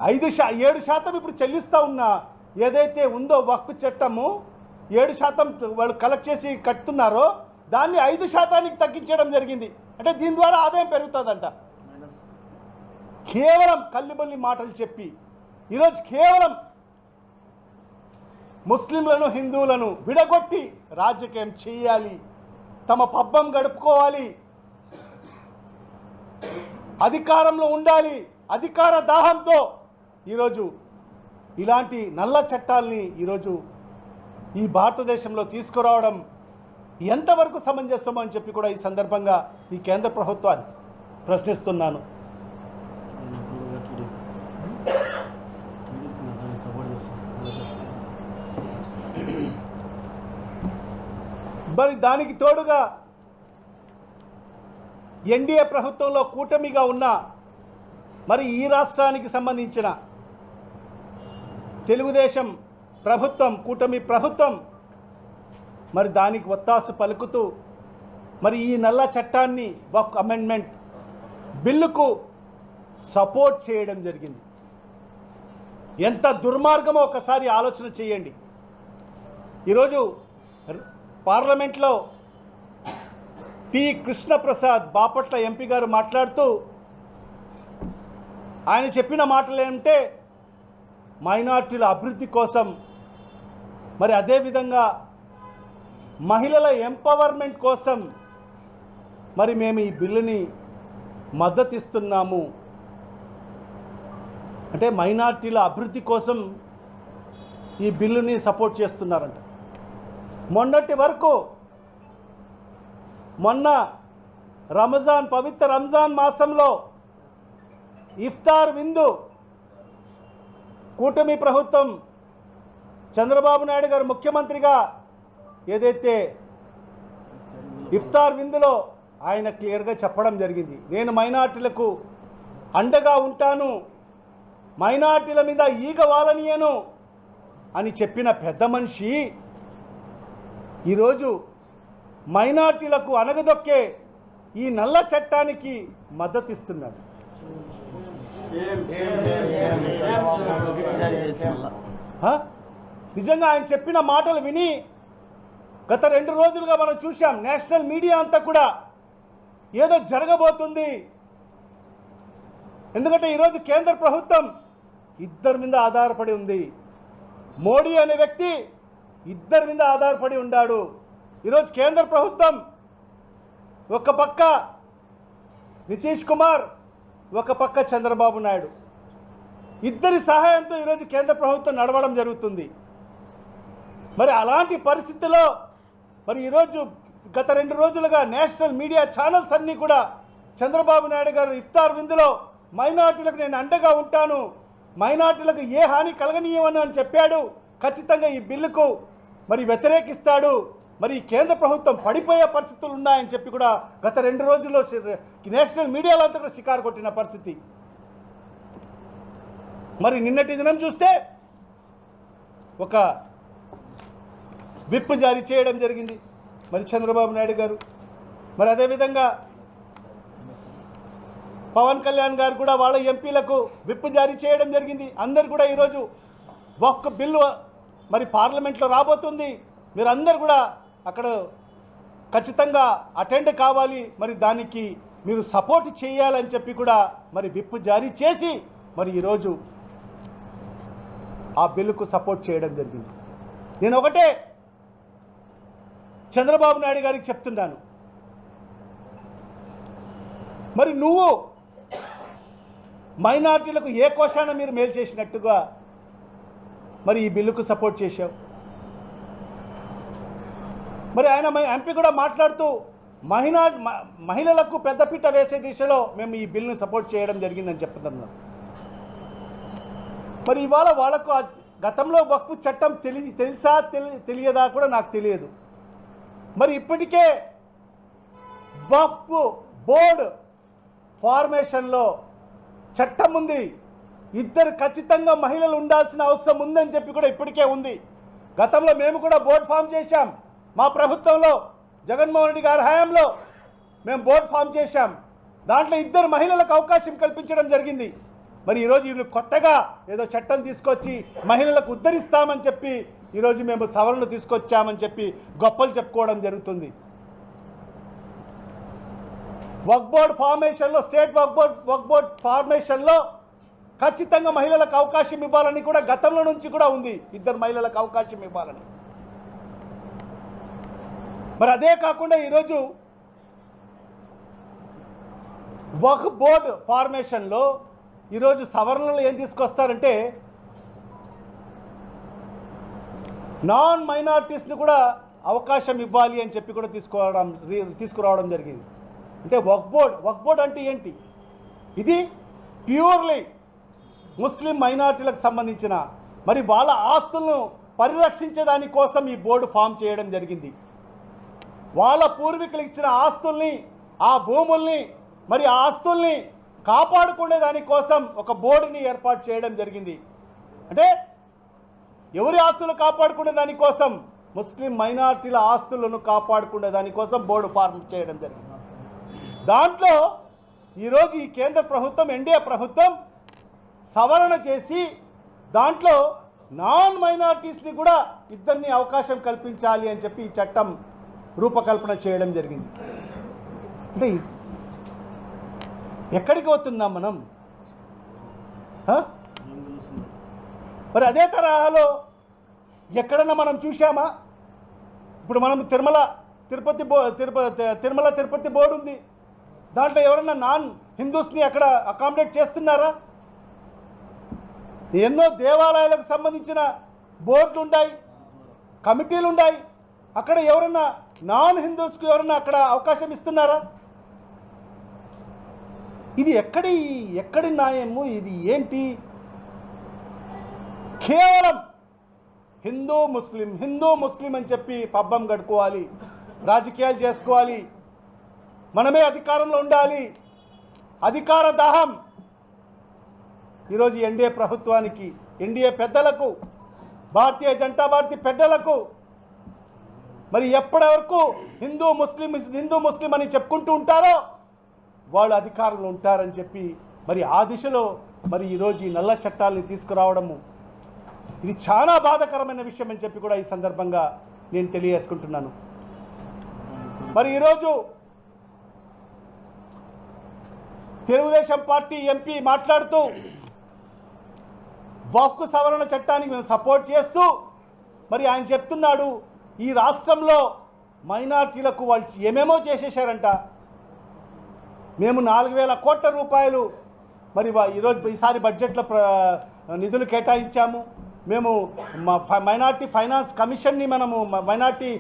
7% ఇప్పుడు చెల్లిస్తూ ఉన్న ఏదైతే ఉందో వక్ఫ్ చట్టము 7% వాళ్ళు కలెక్ట్ చేసి కట్టుతున్నారో దాన్ని 5%కి తగ్గించడం జరిగింది. అంటే దీని ద్వారా ఆదాయం పెరుగుతుందంట. కేవలం కల్లిబల్లి మాటలు చెప్పి ఈరోజు కేవలం ముస్లింలను హిందువులను విడగొట్టి రాజకీయం చేయాలి, తమ పబ్బం గడుపుకోవాలి, అధికారంలో ఉండాలి, అధికార దాహంతో ఈరోజు ఇలాంటి నల్ల చట్టాలని ఈరోజు ఈ భారతదేశంలో తీసుకురావడం ఎంతవరకు సమంజసమో అని చెప్పి కూడా ఈ సందర్భంగా ఈ కేంద్ర ప్రభుత్వాన్ని ప్రశ్నిస్తున్నాను. మరి దానికి తోడుగా ఎన్డీఏ ప్రభుత్వంలో కూటమిగా ఉన్న మరి ఈ రాష్ట్రానికి సంబంధించిన తెలుగుదేశం ప్రభుత్వం, కూటమి ప్రభుత్వం మరి దానికి ఒత్తాసు పలుకుతూ మరి ఈ నల్ల చట్టాన్ని వక్ఫ్ అమెండ్మెంట్ బిల్లుకు సపోర్ట్ చేయడం జరిగింది. ఎంత దుర్మార్గమో ఒకసారి ఆలోచన చేయండి. ఈరోజు పార్లమెంట్లో టి కృష్ణప్రసాద్ బాపట్ల ఎంపీ గారు మాట్లాడుతూ ఆయన చెప్పిన మాటలు ఏమంటే మైనార్టీల అభివృద్ధి కోసం, మరి అదేవిధంగా మహిళల ఎంపవర్మెంట్ కోసం మరి మేము ఈ బిల్లుని మద్దతిస్తున్నాము. అంటే మైనార్టీల అభివృద్ధి కోసం ఈ బిల్లుని సపోర్ట్ చేస్తున్నారంట. మొన్నటి వరకు మొన్న పవిత్ర రంజాన్ మాసంలో ఇఫ్తార్ విందు కూటమి ప్రభుత్వం చంద్రబాబు నాయుడు గారు ముఖ్యమంత్రిగా ఏదైతే ఇఫ్తార్ విందులో ఆయన క్లియర్గా చెప్పడం జరిగింది, నేను మైనార్టీలకు అండగా ఉంటాను, మైనార్టీల మీద ఈగ వాలనీయను అని చెప్పిన పెద్ద మనిషి ఈరోజు మైనార్టీలకు అనగదొక్కే ఈ నల్ల చట్టానికి మద్దతిస్తున్నాడు. నిజంగా ఆయన చెప్పిన మాటలు విని గత 2 రోజులుగా మనం చూసాం, నేషనల్ మీడియా అంతా కూడా ఏదో జరగబోతుంది. ఎందుకంటే ఈరోజు కేంద్ర ప్రభుత్వం ఇద్దరి మీద ఆధారపడి ఉంది. మోడీ అనే వ్యక్తి ఇద్దరి మీద ఆధారపడి ఉన్నాడు. ఈరోజు కేంద్ర ప్రభుత్వం ఒక పక్క నితీష్ కుమార్, ఒక పక్క చంద్రబాబు నాయుడు, ఇద్దరి సహాయంతో ఈరోజు కేంద్ర ప్రభుత్వం నడవడం జరుగుతుంది. మరి అలాంటి పరిస్థితుల్లో మరి ఈరోజు గత 2 రోజులుగా నేషనల్ మీడియా ఛానల్స్ అన్నీ కూడా చంద్రబాబు నాయుడు గారు ఇఫ్తార్ విందులో మైనార్టీలకు నేను అండగా ఉంటాను, మైనార్టీలకు ఏ హాని కలగనీయమని అని చెప్పాడు. ఖచ్చితంగా ఈ బిల్లుకు మరి వ్యతిరేకిస్తాడు, మరి కేంద్ర ప్రభుత్వం పడిపోయే పరిస్థితులు ఉన్నాయని చెప్పి కూడా గత 2 రోజుల్లో నేషనల్ మీడియాలో అంతా కూడా షికారు కొట్టిన పరిస్థితి. మరి నిన్నటి దినం చూస్తే ఒక విప్ జారీ చేయడం జరిగింది మరి చంద్రబాబు నాయుడు గారు. మరి అదేవిధంగా పవన్ కళ్యాణ్ గారు కూడా వాళ్ళ ఎంపీలకు విప్ జారీ చేయడం జరిగింది. అందరు కూడా ఈరోజు వక్ఫ్ బిల్లు మరి పార్లమెంట్లో రాబోతుంది, మీరు అందరు కూడా అక్కడ ఖచ్చితంగా అటెండ్ కావాలి, మరి దానికి మీరు సపోర్ట్ చేయాలని చెప్పి కూడా మరి విప్ జారీ చేసి మరి ఈరోజు ఆ బిల్లుకు సపోర్ట్ చేయడం జరిగింది. నేను ఒకటే చంద్రబాబు నాయుడు గారికి చెప్తున్నాను, మరి నువ్వు మైనార్టీలకు ఏ కోశాన మీరు మేలు చేసినట్టుగా మరి ఈ బిల్లుకు సపోర్ట్ చేశావు. మరి ఆయన ఎంపీ కూడా మాట్లాడుతూ మహిళలకు పెద్దపీట వేసే దిశలో మేము ఈ బిల్లును సపోర్ట్ చేయడం జరిగిందని చెప్తున్నారు. మరి ఇవాళ వాళ్ళకు గతంలో వక్ఫ్ చట్టం తెలుసా తెలియదా కూడా నాకు తెలియదు. మరి ఇప్పటికే వక్ఫ్ బోర్డు ఫార్మేషన్లో చట్టం ఉంది, ఇద్దరు ఖచ్చితంగా మహిళలు ఉండాల్సిన అవసరం ఉందని చెప్పి కూడా ఇప్పటికే ఉంది. గతంలో మేము కూడా బోర్డు ఫామ్ చేశాం, మా ప్రభుత్వంలో జగన్మోహన్ రెడ్డి గారి హయాంలో మేము బోర్డు ఫామ్ చేశాం, దాంట్లో 2 మహిళలకు అవకాశం కల్పించడం జరిగింది. మరి ఈరోజు వీళ్ళు కొత్తగా ఏదో చట్టం తీసుకొచ్చి మహిళలకు ఉద్ధరిస్తామని చెప్పి ఈరోజు మేము సవరణలు తీసుకొచ్చామని చెప్పి గొప్పలు చెప్పుకోవడం జరుగుతుంది. వక్ఫ్ బోర్డ్ ఫార్మేషన్లో, స్టేట్ వక్ఫ్ బోర్డ్ ఫార్మేషన్లో ఖచ్చితంగా మహిళలకు అవకాశం ఇవ్వాలని కూడా గతంలో నుంచి కూడా ఉంది, 2 మహిళలకు అవకాశం ఇవ్వాలని. మరి అదే కాకుండా ఈరోజు వక్ఫ్ బోర్డు ఫార్మేషన్లో ఈరోజు సవరణలు ఏం తీసుకొస్తారంటే నాన్ మైనారిటీస్ని కూడా అవకాశం ఇవ్వాలి అని చెప్పి కూడా తీసుకురావడం జరిగింది. అంటే వక్ఫ్ బోర్డ్ అంటే ఏంటి? ఇది ప్యూర్లీ ముస్లిం మైనారిటీలకు సంబంధించిన మరి వాళ్ళ ఆస్తులను పరిరక్షించే దానికోసం ఈ బోర్డు ఫామ్ చేయడం జరిగింది. వాళ్ళ పూర్వీకులు ఇచ్చిన ఆస్తుల్ని, ఆ భూముల్ని, మరి ఆ ఆస్తుల్ని కాపాడుకునే దానికోసం ఒక బోర్డుని ఏర్పాటు చేయడం జరిగింది. అంటే ఎవరి ఆస్తులు కాపాడుకునే దానికోసం? ముస్లిం మైనారిటీల ఆస్తులను కాపాడుకునే దానికోసం బోర్డు ఫార్మ్ చేయడం జరిగింది. దాంట్లో ఈరోజు ఈ కేంద్ర ప్రభుత్వం, ఎన్డీఏ ప్రభుత్వం సవరణ చేసి దాంట్లో నాన్ మైనారిటీస్ని కూడా 2 అవకాశం కల్పించాలి అని చెప్పి ఈ చట్టం రూపకల్పన చేయడం జరిగింది. అంటే ఎక్కడికి పోతున్నాం మనం? మరి అదే తరహాలో ఎక్కడన్నా మనం చూసామా? ఇప్పుడు మనం తిరుమల తిరుపతి బోర్డు ఉంది, దాంట్లో ఎవరన్నా నాన్ హిందూస్ని అక్కడ అకామిడేట్ చేస్తున్నారా? ఎన్నో దేవాలయాలకు సంబంధించిన బోర్డులు ఉన్నాయి, కమిటీలు ఉన్నాయి, అక్కడ ఎవరన్నా నాన్ హిందూస్కి ఎవరన్నా అక్కడ అవకాశం ఇస్తున్నారా? ఇది ఎక్కడి న్యాయము? ఇది ఏంటి? కేవలం హిందూ ముస్లిం అని చెప్పి పబ్బం గడుకోవాలి, రాజకీయాలు చేసుకోవాలి, మనమే అధికారంలో ఉండాలి, అధికార దాహం ఈరోజు ఎన్డీఏ ప్రభుత్వానికి, ఎన్డీఏ పెద్దలకు, భారతీయ జనతా పార్టీ పెద్దలకు మరి ఎప్పటి వరకు హిందూ ముస్లిం అని చెప్పుకుంటూ ఉంటారో వాళ్ళు అధికారంలో ఉంటారని చెప్పి మరి ఆ దిశలో మరి ఈరోజు ఈ నల్ల చట్టాలని తీసుకురావడము ఇది చాలా బాధాకరమైన విషయం అని చెప్పి కూడా ఈ సందర్భంగా నేను తెలియజేసుకుంటున్నాను. మరి ఈరోజు తెలుగుదేశం పార్టీ ఎంపీ మాట్లాడుతూ వక్ఫ్ సవరణ చట్టానికి మేము సపోర్ట్ చేస్తూ మరి ఆయన చెప్తున్నాడు ఈ రాష్ట్రంలో మైనార్టీలకు వాళ్ళు ఏమేమో చేసేసారంట. మేము 4,000 కోట్ల రూపాయలు మరి ఈసారి బడ్జెట్లో నిధులు కేటాయించాము. మేము మైనార్టీ ఫైనాన్స్ కమిషన్ని మనము మైనార్టీ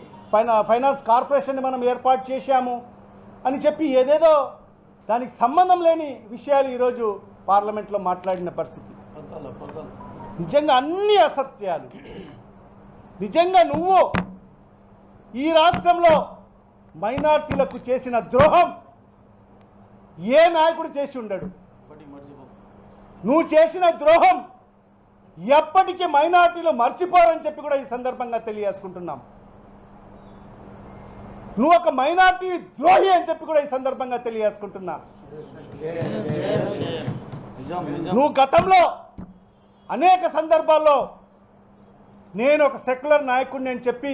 ఫైనాన్స్ కార్పొరేషన్ని మనం ఏర్పాటు చేశాము అని చెప్పి ఏదేదో దానికి సంబంధం లేని విషయాలు ఈరోజు పార్లమెంట్లో మాట్లాడిన పరిస్థితి. నిజంగా అన్ని అసత్యాలు. నిజంగా నువ్వు ఈ రాష్ట్రంలో మైనార్టీలకు చేసిన ద్రోహం ఏ నాయకుడు చేసి ఉండడు. నువ్వు చేసిన ద్రోహం ఎప్పటికీ మైనార్టీలు మర్చిపోరని చెప్పి కూడా ఈ సందర్భంగా తెలియజేసుకుంటున్నాం. నువ్వు ఒక మైనార్టీ ద్రోహి అని చెప్పి కూడా ఈ సందర్భంగా తెలియజేసుకుంటున్నా. నువ్వు గతంలో అనేక సందర్భాల్లో నేను ఒక సెక్యులర్ నాయకుడిని అని చెప్పి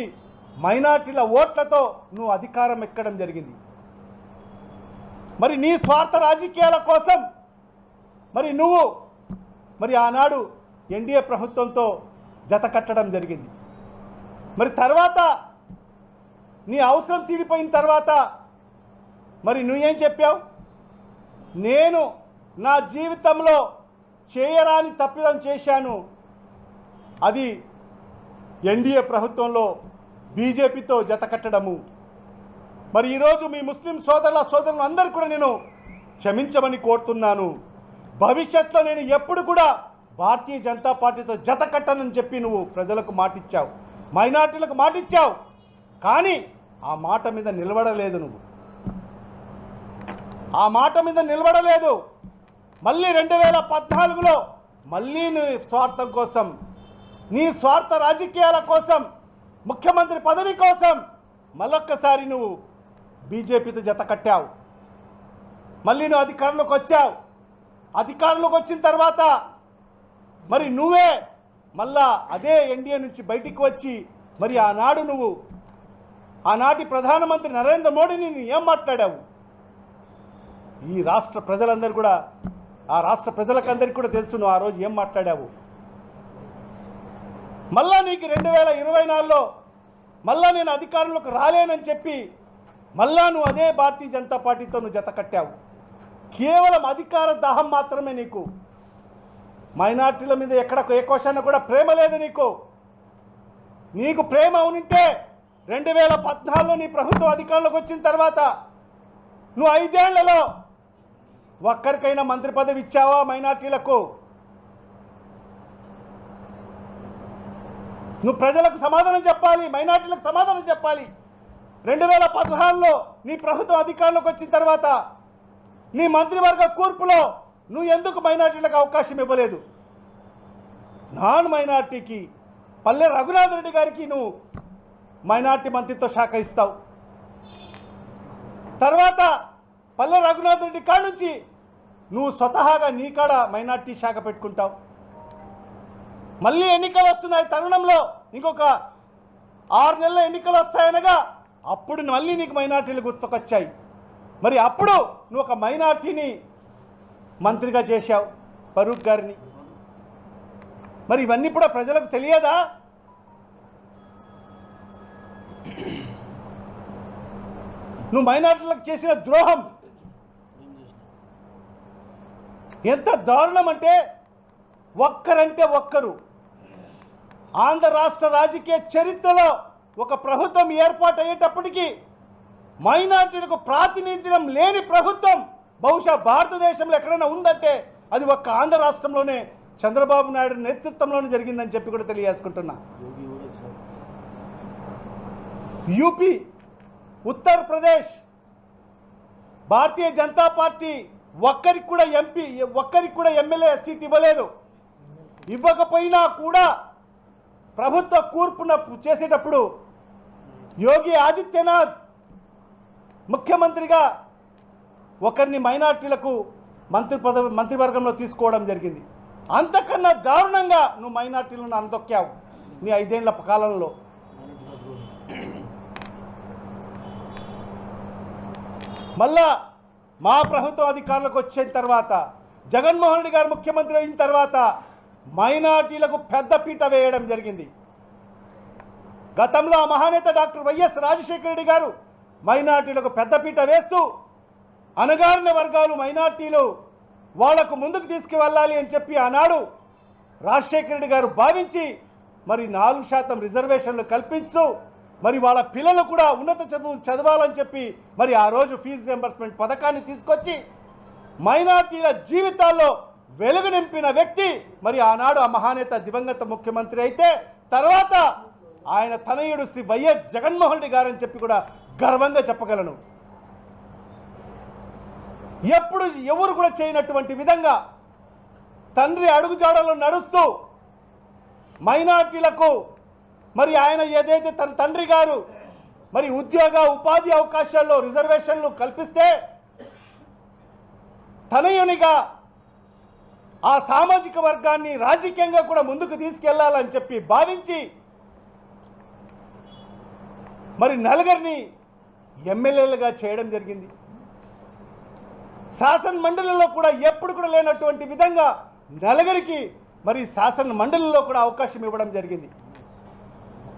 మైనార్టీల ఓట్లతో నువ్వు అధికారం ఎక్కడం జరిగింది. మరి నీ స్వార్థ రాజకీయాల కోసం మరి నువ్వు మరి ఆనాడు ఎన్డీఏ ప్రభుత్వంతో జత కట్టడం జరిగింది. మరి తర్వాత నీ అవసరం తీరిపోయిన తర్వాత మరి నువ్వేం చెప్పావు? నేను నా జీవితంలో చేయరాని తప్పిదం చేశాను, అది ఎన్డీఏ ప్రభుత్వంలో బీజేపీతో జత కట్టడము. మరి ఈరోజు మీ ముస్లిం సోదరులు అందరూ కూడా నేను క్షమించమని కోరుతున్నాను. భవిష్యత్తులో నేను ఎప్పుడు కూడా భారతీయ జనతా పార్టీతో జత కట్టనని చెప్పి నువ్వు ప్రజలకు మాటిచ్చావు, మైనార్టీలకు మాటిచ్చావు. కానీ ఆ మాట మీద నిలబడలేదు. నువ్వు ఆ మాట మీద నిలబడలేదు. మళ్ళీ 2014లో మళ్ళీ నీ స్వార్థం కోసం, నీ స్వార్థ రాజకీయాల కోసం, ముఖ్యమంత్రి పదవి కోసం మళ్ళొక్కసారి నువ్వు బీజేపీతో జత కట్టావు. మళ్ళీ నువ్వు అధికారంలోకి వచ్చావు. అధికారంలోకి వచ్చిన తర్వాత మరి నువ్వే మళ్ళా అదే ఎన్డీఏ నుంచి బయటికి వచ్చి మరి ఆనాటి ప్రధానమంత్రి నరేంద్ర మోడీని ఏం మాట్లాడావు? ఈ రాష్ట్ర ప్రజలందరూ కూడా ఆ రాష్ట్ర ప్రజలకందరికీ కూడా తెలుసు నువ్వు ఆ రోజు ఏం మాట్లాడావు. మళ్ళా నీకు 2024లో మళ్ళా నేను అధికారంలోకి రాలేనని చెప్పి మళ్ళా నువ్వు అదే భారతీయ జనతా పార్టీతో నువ్వు జత కట్టావు. కేవలం అధికార దాహం మాత్రమే నీకు. మైనార్టీల మీద ఎక్కడ ఏ క్వశ్చన్ కూడా ప్రేమ లేదు నీకు. నీకు ప్రేమ అవునింటే 2014లో నీ ప్రభుత్వం అధికారంలోకి వచ్చిన తర్వాత నువ్వు 5 ఏళ్లలో ఒక్కరికైనా మంత్రి పదవి ఇచ్చావా మైనార్టీలకు? నువ్వు ప్రజలకు సమాధానం చెప్పాలి, మైనార్టీలకు సమాధానం చెప్పాలి. 2016లో నీ ప్రభుత్వం అధికారంలోకి వచ్చిన తర్వాత నీ మంత్రివర్గ కూర్పులో నువ్వు ఎందుకు మైనార్టీలకు అవకాశం ఇవ్వలేదు? నాన్ మైనార్టీకి పల్లె రఘునాథ్ రెడ్డి గారికి నువ్వు మైనార్టీ మంత్రిత్వ శాఖ ఇస్తావు. తర్వాత పల్లె రఘునాథ్ రెడ్డి కాడ నుంచి నువ్వు స్వతహాగా నీ కాడ మైనార్టీ శాఖ పెట్టుకుంటావు. మళ్ళీ ఎన్నికలు వస్తున్నాయి తరుణంలో, ఇంకొక 6 నెలల ఎన్నికలు వస్తాయనగా అప్పుడు మళ్ళీ నీకు మైనార్టీలు గుర్తుకొచ్చాయి. మరి అప్పుడు నువ్వు ఒక మైనార్టీని మంత్రిగా చేశావు, ఫరూక్ గారిని. మరి ఇవన్నీ కూడా ప్రజలకు తెలియదా? నువ్వు మైనార్టీలకు చేసిన ద్రోహం ఎంత దారుణం అంటే, ఒక్కరంటే ఒక్కరు ఆంధ్ర రాష్ట్ర రాజకీయ చరిత్రలో ఒక ప్రభుత్వం ఏర్పాటు అయ్యేటప్పటికీ మైనార్టీలకు ప్రాతినిధ్యం లేని ప్రభుత్వం బహుశా భారతదేశంలో ఎక్కడైనా ఉందంటే అది ఒక్క ఆంధ్ర రాష్ట్రంలోనే చంద్రబాబు నాయుడు నేతృత్వంలోనే జరిగిందని చెప్పి కూడా తెలియజేసుకుంటున్నా. యూపీ, ఉత్తరప్రదేశ్ భారతీయ జనతా పార్టీ ఒక్కరికి కూడా ఎంపీ, ఒక్కరికి కూడా ఎమ్మెల్యే సీట్ ఇవ్వలేదు. ఇవ్వకపోయినా కూడా ప్రభుత్వ కూర్పున చేసేటప్పుడు యోగి ఆదిత్యనాథ్ ముఖ్యమంత్రిగా ఒకరిని మైనార్టీలకు మంత్రివర్గంలో తీసుకోవడం జరిగింది. అంతకన్నా దారుణంగా నువ్వు మైనార్టీలను అనదొక్కావు నీ 5 ఏళ్ల కాలంలో. మళ్ళా మా ప్రభుత్వం అధికారులకు వచ్చిన తర్వాత, జగన్మోహన్ రెడ్డి గారు ముఖ్యమంత్రి అయిన తర్వాత మైనార్టీలకు పెద్దపీట వేయడం జరిగింది. గతంలో ఆ మహానేత డాక్టర్ వైఎస్ రాజశేఖర రెడ్డి గారు మైనార్టీలకు పెద్దపీట వేస్తూ అణగారిన వర్గాలు మైనార్టీలు వాళ్లకు ముందుకు తీసుకువెళ్ళాలి అని చెప్పి ఆనాడు రాజశేఖర రెడ్డి గారు భావించి మరి 4% రిజర్వేషన్లు కల్పిస్తూ మరి వాళ్ళ పిల్లలు కూడా ఉన్నత చదువు చదవాలని చెప్పి మరి ఆ రోజు ఫీజు రియంబర్స్మెంట్ పథకాన్ని తీసుకొచ్చి మైనార్టీల జీవితాల్లో వెలుగు నింపిన వ్యక్తి మరి ఆనాడు ఆ మహానేత దివంగత ముఖ్యమంత్రి అయితే తర్వాత ఆయన తనయుడు శ్రీ వైఎస్ జగన్మోహన్ రెడ్డి గారని చెప్పి కూడా గర్వంగా చెప్పగలను. ఎప్పుడు ఎవరు కూడా చేయనటువంటి విధంగా తండ్రి అడుగుజాడలో నడుస్తూ మైనార్టీలకు మరి ఆయన ఏదైతే తన తండ్రి గారు మరి ఉద్యోగ ఉపాధి అవకాశాల్లో రిజర్వేషన్లు కల్పిస్తే తనయునిగా ఆ సామాజిక వర్గాన్ని రాజకీయంగా కూడా ముందుకు తీసుకెళ్లాలని చెప్పి భావించి మరి నలుగురిని ఎమ్మెల్యేలుగా చేయడం జరిగింది. శాసన మండలిలో కూడా ఎప్పుడు కూడా లేనటువంటి విధంగా నలుగురికి మరి శాసన మండలిలో కూడా అవకాశం ఇవ్వడం జరిగింది.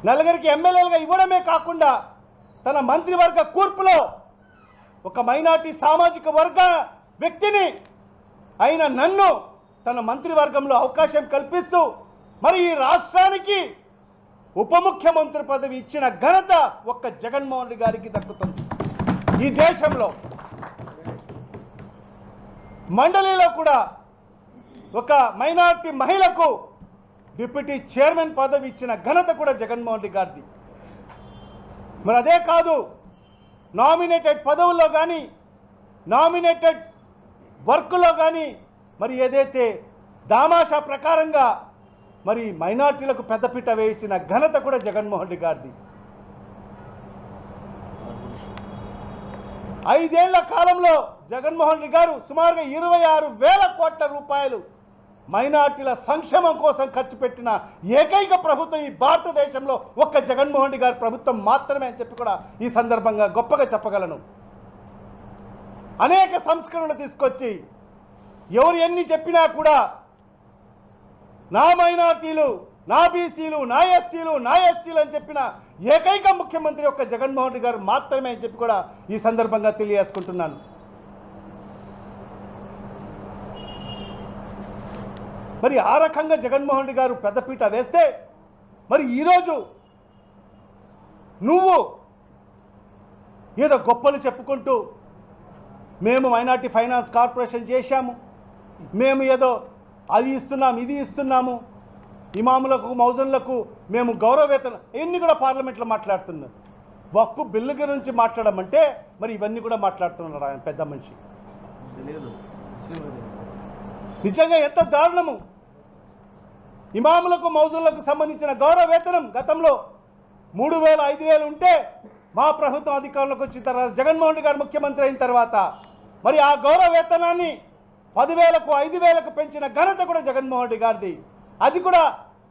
నలుగురికి ఎమ్మెల్యేలుగా ఇవ్వడమే కాకుండా తన మంత్రివర్గ కూర్పులో ఒక మైనార్టీ సామాజిక వర్గ వ్యక్తిని అయిన నన్ను తన మంత్రివర్గంలో అవకాశం కల్పిస్తూ మరి ఈ రాష్ట్రానికి ఉప ముఖ్యమంత్రి పదవి ఇచ్చిన ఘనత ఒక్క జగన్మోహన్ రెడ్డి గారికి దక్కుతుంది. ఈ దేశంలో మండలిలో కూడా ఒక మైనార్టీ మహిళకు డిప్యూటీ చైర్మన్ పదవి ఇచ్చిన ఘనత కూడా జగన్మోహన్ రెడ్డి గారిది. మరి అదే కాదు, నామినేటెడ్ పదవుల్లో కానీ నామినేటెడ్ వర్క్లో కానీ మరి ఏదైతే దామాషా ప్రకారంగా మరి మైనార్టీలకు పెద్దపీట వేసిన ఘనత కూడా జగన్మోహన్ రెడ్డి గారిది. 5 ఏళ్ల కాలంలో జగన్మోహన్ రెడ్డి గారు సుమారుగా 26,000 కోట్ల రూపాయలు మైనార్టీల సంక్షేమం కోసం ఖర్చు పెట్టిన ఏకైక ప్రభుత్వం ఈ భారతదేశంలో ఒక్క జగన్మోహన్ రెడ్డి గారి ప్రభుత్వం మాత్రమే అని చెప్పి కూడా ఈ సందర్భంగా గొప్పగా చెప్పగలను. అనేక సంస్కరణలు తీసుకొచ్చి ఎవరు ఎన్ని చెప్పినా కూడా నా మైనార్టీలు, నా బీసీలు, నా ఎస్సీలు, నా ఎస్టీలు అని చెప్పిన ఏకైక ముఖ్యమంత్రి యొక్క జగన్మోహన్ రెడ్డి గారు మాత్రమే అని చెప్పి కూడా ఈ సందర్భంగా తెలియజేసుకుంటున్నాను. మరి ఆ రకంగా జగన్మోహన్ రెడ్డి గారు పెద్దపీట వేస్తే మరి ఈరోజు నువ్వు ఏదో గొప్పలు చెప్పుకుంటూ మేము మైనార్టీ ఫైనాన్స్ కార్పొరేషన్ చేశాము, మేము ఏదో అది ఇస్తున్నాము, ఇది ఇస్తున్నాము, ఇమాములకు మౌజన్లకు మేము గౌరవవేతనం, ఇవన్నీ కూడా పార్లమెంట్లో మాట్లాడుతున్నారు. వక్ఫ్ బిల్లు గురించి మాట్లాడమంటే మరి ఇవన్నీ కూడా మాట్లాడుతున్నాడు ఆయన పెద్ద మనిషి. నిజంగా ఎంత దారుణము. ఇమాములకు మౌజులకు సంబంధించిన గౌరవ వేతనం గతంలో 3,000 5,000 ఉంటే మా ప్రభుత్వం అధికారంలోకి వచ్చిన తర్వాత జగన్మోహన్ రెడ్డి గారు ముఖ్యమంత్రి అయిన తర్వాత మరి ఆ గౌరవ వేతనాన్ని 10,000కు 5,000కు పెంచిన ఘనత కూడా జగన్మోహన్ రెడ్డి గారిది. అది కూడా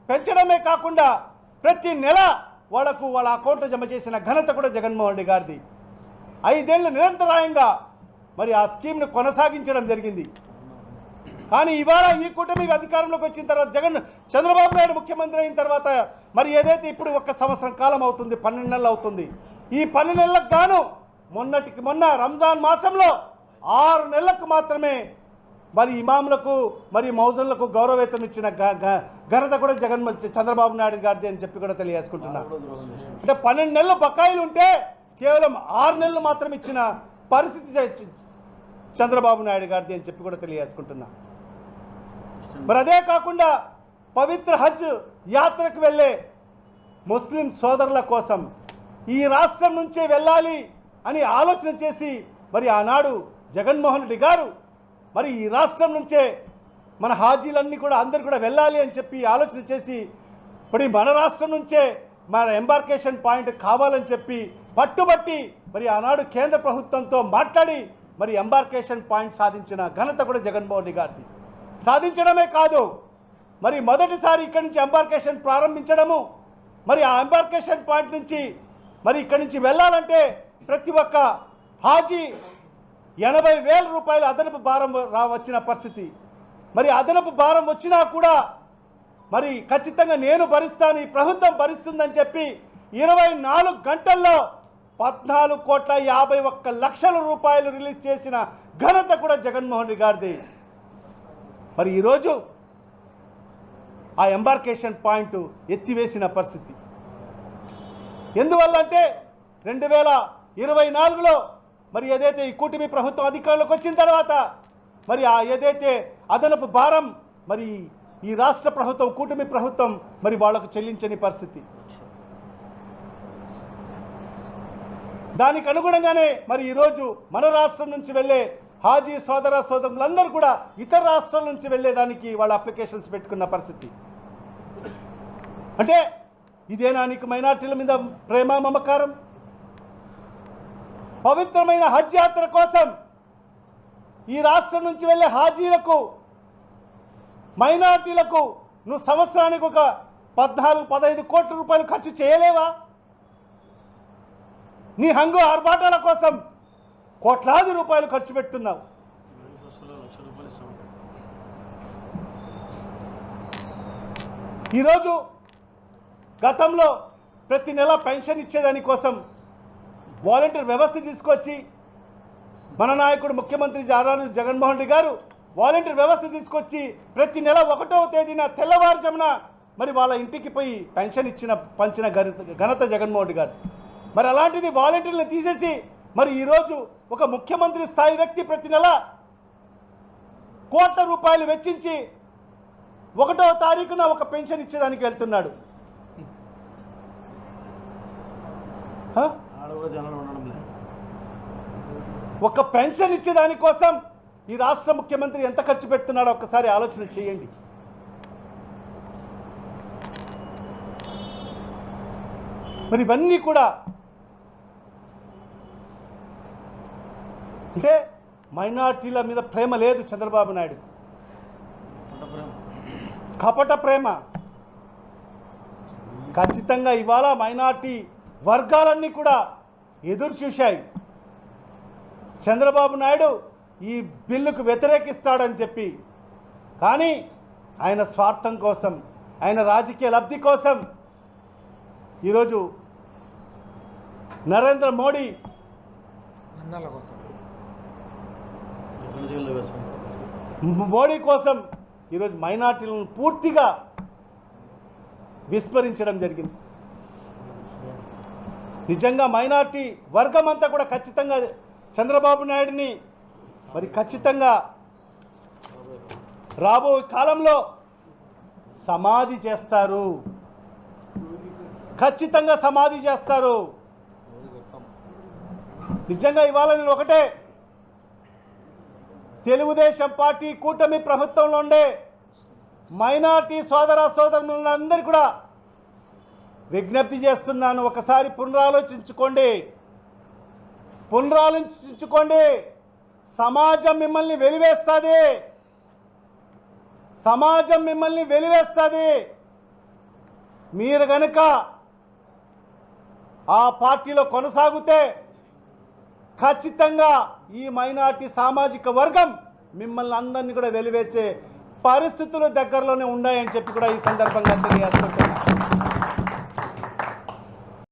పెంచడమే కాకుండా ప్రతి నెల వాళ్లకు వాళ్ళ అకౌంట్లో జమ చేసిన ఘనత కూడా జగన్మోహన్ రెడ్డి గారిది. 5 ఏళ్ళు నిరంతరాయంగా మరి ఆ స్కీమ్ను కొనసాగించడం జరిగింది. కానీ ఇవాళ ఈ కూటమి అధికారంలోకి వచ్చిన తర్వాత చంద్రబాబు నాయుడు ముఖ్యమంత్రి అయిన తర్వాత మరి ఏదైతే ఇప్పుడు 1 సంవత్సరం కాలం అవుతుంది, 12 నెలలు అవుతుంది. ఈ 12 నెలలకు గాను మొన్నటికి మొన్న రంజాన్ మాసంలో 6 నెలలకు మాత్రమే మరి ఇమాములకు మరి మౌజన్లకు గౌరవవేతనం ఇచ్చిన ఘనత కూడా చంద్రబాబు నాయుడు గారిది అని చెప్పి కూడా తెలియజేసుకుంటున్నా. అంటే 12 నెలలు బకాయిలు ఉంటే కేవలం 6 నెలలు మాత్రం ఇచ్చిన పరిస్థితి చంద్రబాబు నాయుడు గారిది అని చెప్పి కూడా తెలియజేసుకుంటున్నా. మరి అదే కాకుండా పవిత్ర హజ్ యాత్రకు వెళ్ళే ముస్లిం సోదరుల కోసం ఈ రాష్ట్రం నుంచే వెళ్ళాలి అని ఆలోచన చేసి మరి ఆనాడు జగన్మోహన్ రెడ్డి గారు మరి ఈ రాష్ట్రం నుంచే మన హాజీలన్నీ కూడా అందరు కూడా వెళ్ళాలి అని చెప్పి ఆలోచన చేసి ఇప్పుడు మన రాష్ట్రం నుంచే మన ఎంబార్కేషన్ పాయింట్ కావాలని చెప్పి పట్టుబట్టి మరి ఆనాడు కేంద్ర ప్రభుత్వంతో మాట్లాడి మరి ఎంబార్కేషన్ పాయింట్ సాధించిన ఘనత కూడా జగన్మోహన్ రెడ్డి గారిది. సాధించడమే కాదు మరి మొదటిసారి ఇక్కడి నుంచి ఎంబార్కేషన్ ప్రారంభించడము, మరి ఆ ఎంబార్కేషన్ పాయింట్ నుంచి మరి ఇక్కడి నుంచి వెళ్ళాలంటే ప్రతి ఒక్క హాజీ 80,000 రూపాయలు అదనపు భారం వచ్చిన పరిస్థితి. మరి అదనపు భారం వచ్చినా కూడా మరి ఖచ్చితంగా నేను భరిస్తాను, ఈ ప్రభుత్వం భరిస్తుందని చెప్పి 24 గంటల్లో 14,51,00,000 రూపాయలు రిలీజ్ చేసిన ఘనత కూడా జగన్మోహన్ రెడ్డి గారిది. మరి ఈరోజు ఆ ఎంబార్కేషన్ పాయింట్ ఎత్తివేసిన పరిస్థితి. ఎందువల్ల అంటే 2024లో మరి ఏదైతే ఈ కూటమి ప్రభుత్వం అధికారంలోకి వచ్చిన తర్వాత మరి ఆ ఏదైతే అదనపు భారం మరి ఈ రాష్ట్ర ప్రభుత్వం కూటమి ప్రభుత్వం మరి వాళ్లకు చెల్లించని పరిస్థితి. దానికి అనుగుణంగానే మరి ఈరోజు మన రాష్ట్రం నుంచి వెళ్ళే హాజీ సోదరులందరూ కూడా ఇతర రాష్ట్రాల నుంచి వెళ్ళేదానికి వాళ్ళ అప్లికేషన్స్ పెట్టుకున్న పరిస్థితి. అంటే ఇదేనా నీకు మైనార్టీల మీద ప్రేమ మమకారం? పవిత్రమైన హజ్ యాత్ర కోసం ఈ రాష్ట్రం నుంచి వెళ్ళే హాజీలకు మైనార్టీలకు నువ్వు సంవత్సరానికి ఒక 14-15 కోట్ల రూపాయలు ఖర్చు చేయలేవా? నీ హంగు ఆర్భాటాల కోసం కోట్లాది రూపాయలు ఖర్చు పెడుతున్నావు. ఈరోజు గతంలో ప్రతి నెల పెన్షన్ ఇచ్చేదానికోసం వాలంటీర్ వ్యవస్థ తీసుకొచ్చి మన నాయకుడు ముఖ్యమంత్రి జగన్మోహన్ రెడ్డి గారు వాలంటీర్ వ్యవస్థ తీసుకొచ్చి ప్రతి నెల 1వ తేదీన తెల్లవారుజామున మరి వాళ్ళ ఇంటికి పోయి పెన్షన్ పంచిన ఘనత జగన్మోహన్ రెడ్డి గారు. మరి అలాంటిది వాలంటీర్లను తీసేసి మరి ఈరోజు ఒక ముఖ్యమంత్రి స్థాయి వ్యక్తి ప్రతి నెల కోట్ల రూపాయలు వెచ్చించి 1వ తారీఖున ఒక పెన్షన్ ఇచ్చేదానికి వెళ్తున్నాడు. ఒక పెన్షన్ ఇచ్చేదానికోసం ఈ రాష్ట్ర ముఖ్యమంత్రి ఎంత ఖర్చు పెడుతున్నాడో ఒక్కసారి ఆలోచన చేయండి. మరి ఇవన్నీ కూడా అంటే మైనార్టీల మీద ప్రేమ లేదు చంద్రబాబు నాయుడు, కపట ప్రేమ. ఖచ్చితంగా ఇవాళ మైనార్టీ వర్గాలన్నీ కూడా ఎదురు చూశాయి. చంద్రబాబు నాయుడు ఈ బిల్లుకు వ్యతిరేకిస్తాడని చెప్పి. కానీ ఆయన స్వార్థం కోసం, ఆయన రాజకీయ లబ్ధి కోసం ఈరోజు నరేంద్ర మోడీ అన్నాల కోసం కోసం ఈరోజు మైనార్టీలను పూర్తిగా విస్మరించడం జరిగింది. నిజంగా మైనార్టీ వర్గం అంతా కూడా ఖచ్చితంగా చంద్రబాబు నాయుడిని మరి ఖచ్చితంగా రాబోయే కాలంలో సమాధి చేస్తారు, ఖచ్చితంగా సమాధి చేస్తారు. నిజంగా ఇవాళ నేను ఒకటే తెలుగుదేశం పార్టీ కూటమి ప్రభుత్వంలో ఉండే మైనార్టీ సోదర సోదరులందరికీ కూడా విజ్ఞప్తి చేస్తున్నాను. ఒకసారి పునరాలోచించుకోండి. సమాజం మిమ్మల్ని వెలివేస్తుంది. మీరు గనుక ఆ పార్టీలో కొనసాగితే ఖచ్చితంగా ఈ మైనార్టీ సామాజిక వర్గం మిమ్మల్ని అందరినీ కూడా వెలివేసే పరిస్థితులు దగ్గరలోనే ఉన్నాయని చెప్పి కూడా ఈ సందర్భంగా తెలియజేస్తున్నాను.